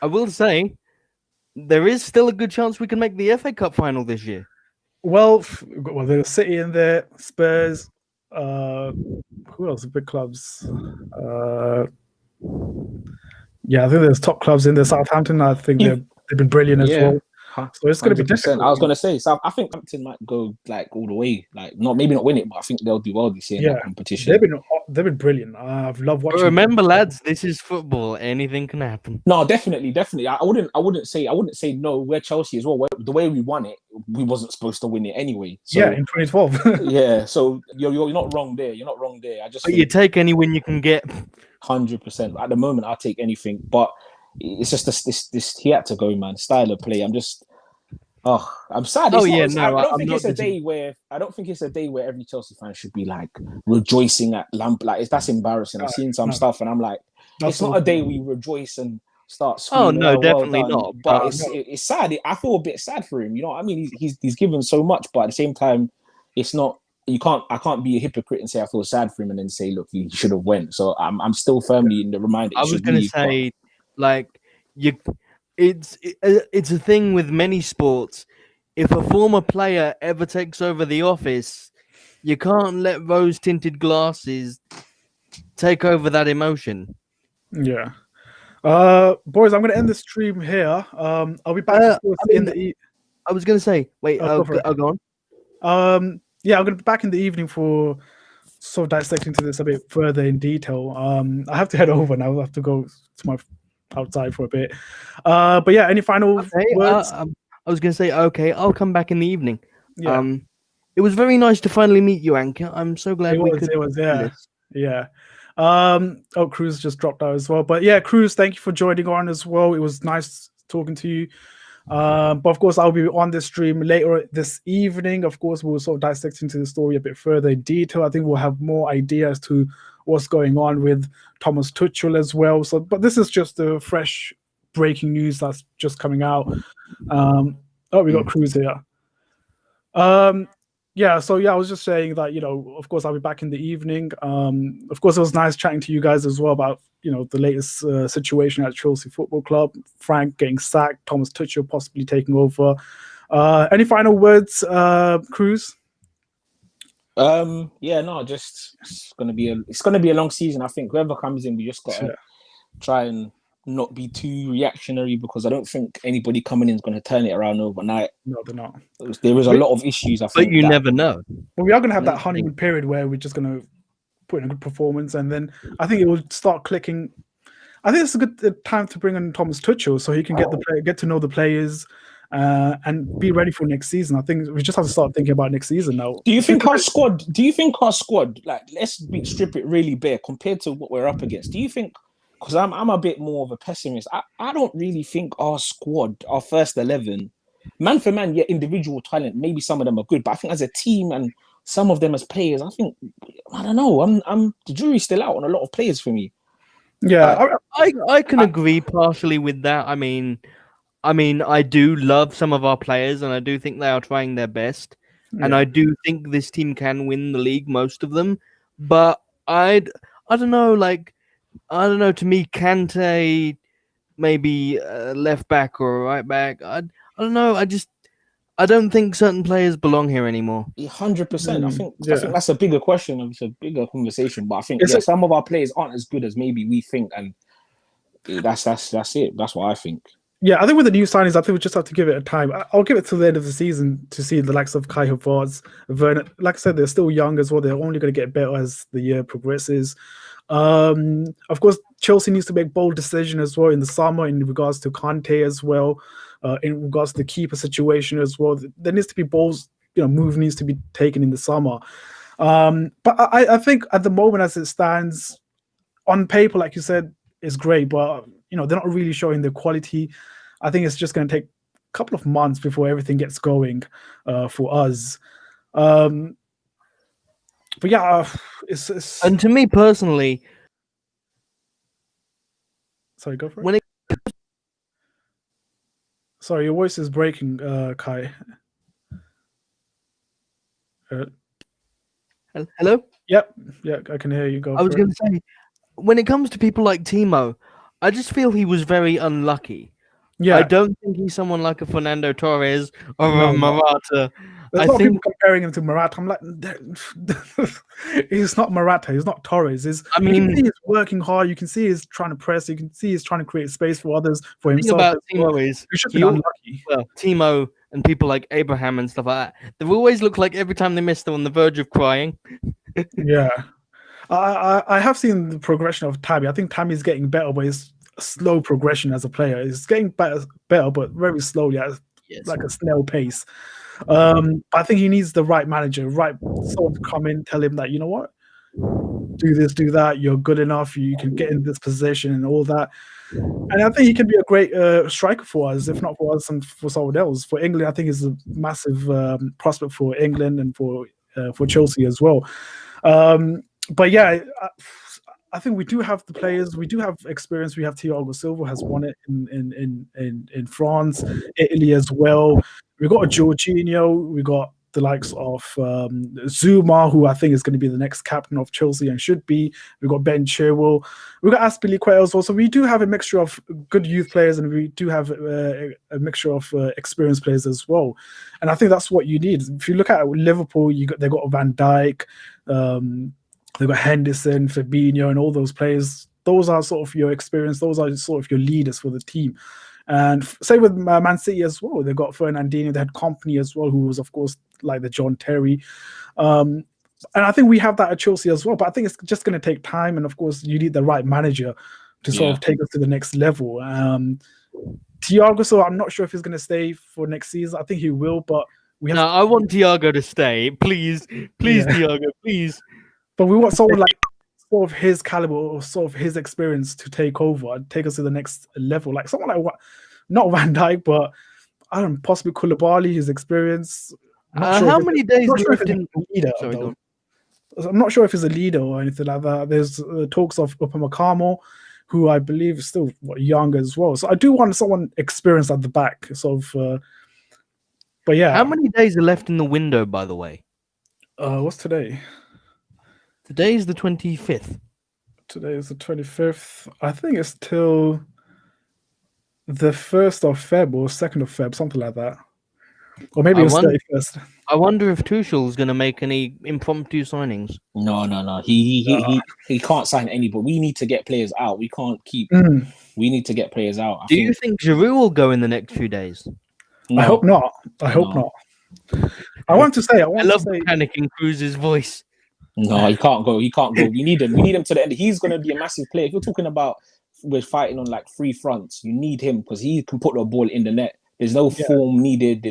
I will say, there is still a good chance we can make the FA Cup final this year. Well, there's City in there, Spurs. Who else? Big clubs. Yeah, I think there's top clubs in there. Southampton, I think they've been brilliant as well. So it's going to be 100%. difficult. I was going to say, so I think Hampton might go like all the way, like maybe not win it, but I think they'll do well this year in that competition. They've been brilliant. I've loved watching. But remember, lads, this is football. Anything can happen. No, definitely. I wouldn't say no. We're Chelsea as well. The way we won it, we wasn't supposed to win it anyway. So, in 2012. yeah, so you're not wrong there. I just But you take any win you can get. 100%. At the moment, I'll take anything, but it's just this he had to go, man. Style of play. I'm sad. I don't think it's a day where every Chelsea fan should be like rejoicing at Lampard. Like that's embarrassing. I've seen some stuff, and I'm like, it's not a day we rejoice and start screaming. Oh no, definitely not. But it's sad. I feel a bit sad for him. You know what I mean? He's given so much, but at the same time, it's not. I can't be a hypocrite and say I feel sad for him and then say, look, he should have went. So I'm still firmly in the reminder. I was going to say, it's a thing with many sports. If a former player ever takes over the office, you can't let rose-tinted glasses take over that emotion. Yeah. Boys, I'm going to end the stream here. I'll be back in the. I was going to say, wait, I'll go on. Yeah, I'm going to be back in the evening for sort of dissecting to this a bit further in detail. I have to head over now. I have to go to my outside for a bit. But yeah, any final words? I was going to say, okay, I'll come back in the evening. Yeah. It was very nice to finally meet you, Anka. I'm so glad we could. It was, yeah. Cruz just dropped out as well. But yeah, Cruz, thank you for joining on as well. It was nice talking to you. But of course, I'll be on this stream later this evening. Of course, we'll sort of dissect into the story a bit further in detail. I think we'll have more ideas to what's going on with Thomas Tuchel as well. So, but this is just the fresh breaking news that's just coming out. We got Cruz here. I was just saying that, of course, I'll be back in the evening. Of course, it was nice chatting to you guys as well about, the latest situation at Chelsea Football Club, Frank getting sacked, Thomas Tuchel possibly taking over. Any final words, Cruz? Just it's gonna be a long season. I think whoever comes in, we just gotta try and not be too reactionary, because I don't think anybody coming in is going to turn it around overnight. No, they're not. There is a lot of issues, I think. But you never know. Well, we are going to have that honeymoon period where we're just going to put in a good performance, and then I think it will start clicking. I think it's a good time to bring in Thomas Tuchel so he can get to know the players and be ready for next season. I think we just have to start thinking about next season now. Do you think our squad, like, let's strip it really bare compared to what we're up against? Do you think? Because I'm a bit more of a pessimist. I don't really think our squad, our first 11, man for man, individual talent, maybe some of them are good, but I think as a team and some of them as players, I don't know. The jury's still out on a lot of players for me. Yeah, I can agree partially with that. I mean, I do love some of our players, and I do think they are trying their best, and I do think this team can win the league, most of them. But I don't know, like. I don't know. To me, Kante, maybe left back or right back. I don't know. I don't think certain players belong here anymore. 100%. I think that's a bigger question. It's a bigger conversation. But I think some of our players aren't as good as maybe we think, and that's it. That's what I think. Yeah, I think with the new signings, I think we just have to give it a time. I'll give it till the end of the season to see the likes of Kai Havertz, Werner. Like I said, they're still young as well. They're only going to get better as the year progresses. Of course, Chelsea needs to make bold decisions as well in the summer in regards to Kante as well, in regards to the keeper situation as well. There needs to be bold, move needs to be taken in the summer. But I think at the moment, as it stands, on paper, like you said, is great, but they're not really showing the quality. I think it's just going to take a couple of months before everything gets going for us. But yeah, it's and to me personally, sorry, go for it. Sorry, your voice is breaking, Kai. Hello? Yep, I can hear you. I was going to say, when it comes to people like Timo, I just feel he was very unlucky. Yeah, I don't think he's someone like a Fernando Torres or No, a Morata. there's I a lot of think. people comparing him to Morata. I'm like, he's not Morata. He's not Torres. You can see he's working hard. You can see he's trying to press. You can see he's trying to create space for others, for The thing himself. about as well. Timo is He should he be al- unlucky. well, Timo and people like Abraham and stuff like that. They always look like every time they miss, they're on the verge of crying. Yeah, I have seen the progression of Tammy. I think Tammy's getting better, but it's a slow progression as a player. He's getting better, but very slowly, at Yes. like a snail pace. I think he needs the right manager, right someone to come in, tell him that, you know what, do this, do that. You're good enough. You can get in this position and all that. And I think he can be a great striker for us, if not for us and for someone else. For England, I think he's a massive prospect for England and for Chelsea as well. But yeah, I think we do have the players. We do have experience. We have Thiago Silva has won it in France, Italy as well. We got a Jorginho. We got the likes of Zuma, who I think is going to be the next captain of Chelsea and should be. We got Ben Chilwell. We got Azpilicueta as well. So we do have a mixture of good youth players, and we do have a mixture of experienced players as well. And I think that's what you need. If you look at Liverpool, they got Van Dijk. They've got Henderson, Fabinho, and all those players. Those are sort of your experience. Those are sort of your leaders for the team. And same with Man City as well. They got Fernandinho. They had Company as well, who was, of course, like the John Terry. And I think we have that at Chelsea as well. But I think it's just going to take time. And, of course, you need the right manager to sort of take us to the next level. Thiago, so I'm not sure if he's going to stay for next season. I think he will, but we have No, I want Thiago to stay. Please, Thiago, please. But we want someone like sort of his caliber or sort of his experience to take over and take us to the next level. Like someone like not Van Dijk, but I don't know, possibly Koulibaly, his experience. How many days left in leader? Sorry, go on. I'm not sure if he's a leader or anything like that. There's talks of Upamecano, who I believe is still young as well. So I do want someone experienced at the back, sort of. But yeah, How many days are left in the window, by the way? What's today? Today is the 25th. Today is the 25th. I think it's till the 1st of Feb or 2nd of Feb, something like that. Or maybe it's 31st. I wonder if Tuchel's going to make any impromptu signings. No. He can't sign anybody. We need to get players out. We can't keep. We need to get players out. Do you think Giroud will go in the next few days? No. I hope not. I hope not. I want to say. I love the panic in Cruz's voice. No, he can't go. He can't go. We need him. We need him to the end. He's going to be a massive player. If you're talking about we're fighting on like three fronts, you need him because he can put the ball in the net. There's no form needed.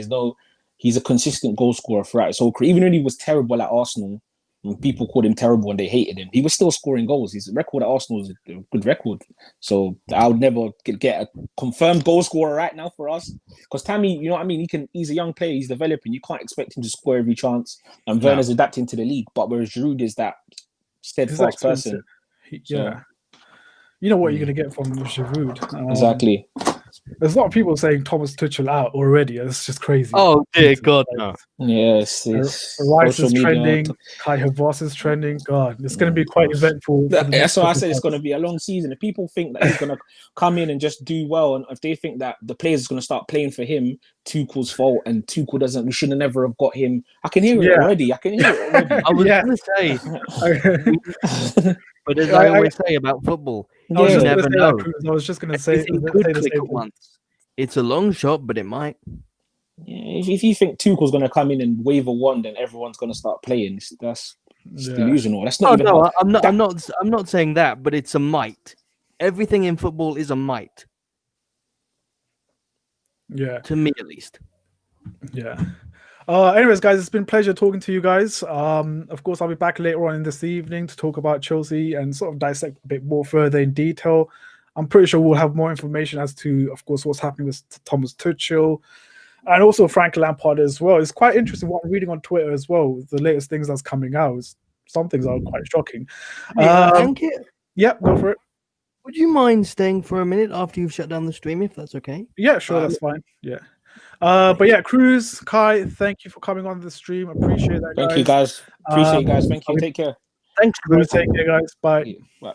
He's a consistent goal scorer throughout his whole career. Even when he was terrible at Arsenal, when people called him terrible and they hated him, he was still scoring goals. His record at Arsenal is a good record. So I would never get a confirmed goal scorer right now for us. Because Tammy, you know what I mean? He's a young player. He's developing. You can't expect him to score every chance. And Werner's adapting to the league. But whereas Giroud is that steadfast person. Yeah. You know what you're going to get from Giroud. Exactly. There's a lot of people saying Thomas Tuchel out already. It's just crazy. Oh, dear God, no. Yes. Rice is trending. Kai Havertz is trending. God, it's going to be quite eventful. That's why I said it's going to be a long season. If people think that he's going to come in and just do well, and if they think that the players are going to start playing for him, Tuchel's fault, and Tuchel we should have never have got him. I can hear it already. I was going to say. But as I always say about football, you never know. I was just going to say the same once. It's a long shot, but it might. Yeah, if you think Tuchel's going to come in and wave a wand and everyone's going to start playing, that's delusional. That's not. I'm not saying that, but it's a might. Everything in football is a might. Yeah, to me at least. Yeah. Anyways, guys, it's been a pleasure talking to you guys. Of course, I'll be back later on in this evening to talk about Chelsea and sort of dissect a bit more further in detail. I'm pretty sure we'll have more information as to, of course, what's happening with Thomas Tuchel and also Frank Lampard as well. It's quite interesting what I'm reading on Twitter as well. The latest things that's coming out. Some things are quite shocking. Yep, go for it. Would you mind staying for a minute after you've shut down the stream, if that's okay? Yeah, sure, that's fine. Yeah. But yeah, Cruz, Kai, thank you for coming on the stream. Appreciate that, guys. Thank you, guys. Appreciate you guys. Thank you. Take care. Thanks, Cruz. Take care, guys. Bye. Bye.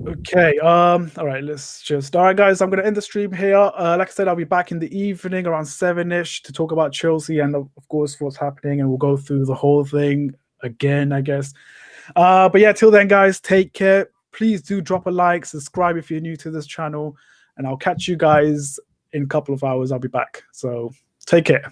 Okay. All right. All right, guys. I'm gonna end the stream here. Like I said, I'll be back in the evening around 7ish to talk about Chelsea and of course what's happening, and we'll go through the whole thing again, I guess. But yeah, till then, guys, take care. Please do drop a like, subscribe if you're new to this channel, and I'll catch you guys in a couple of hours. I'll be back. So take care.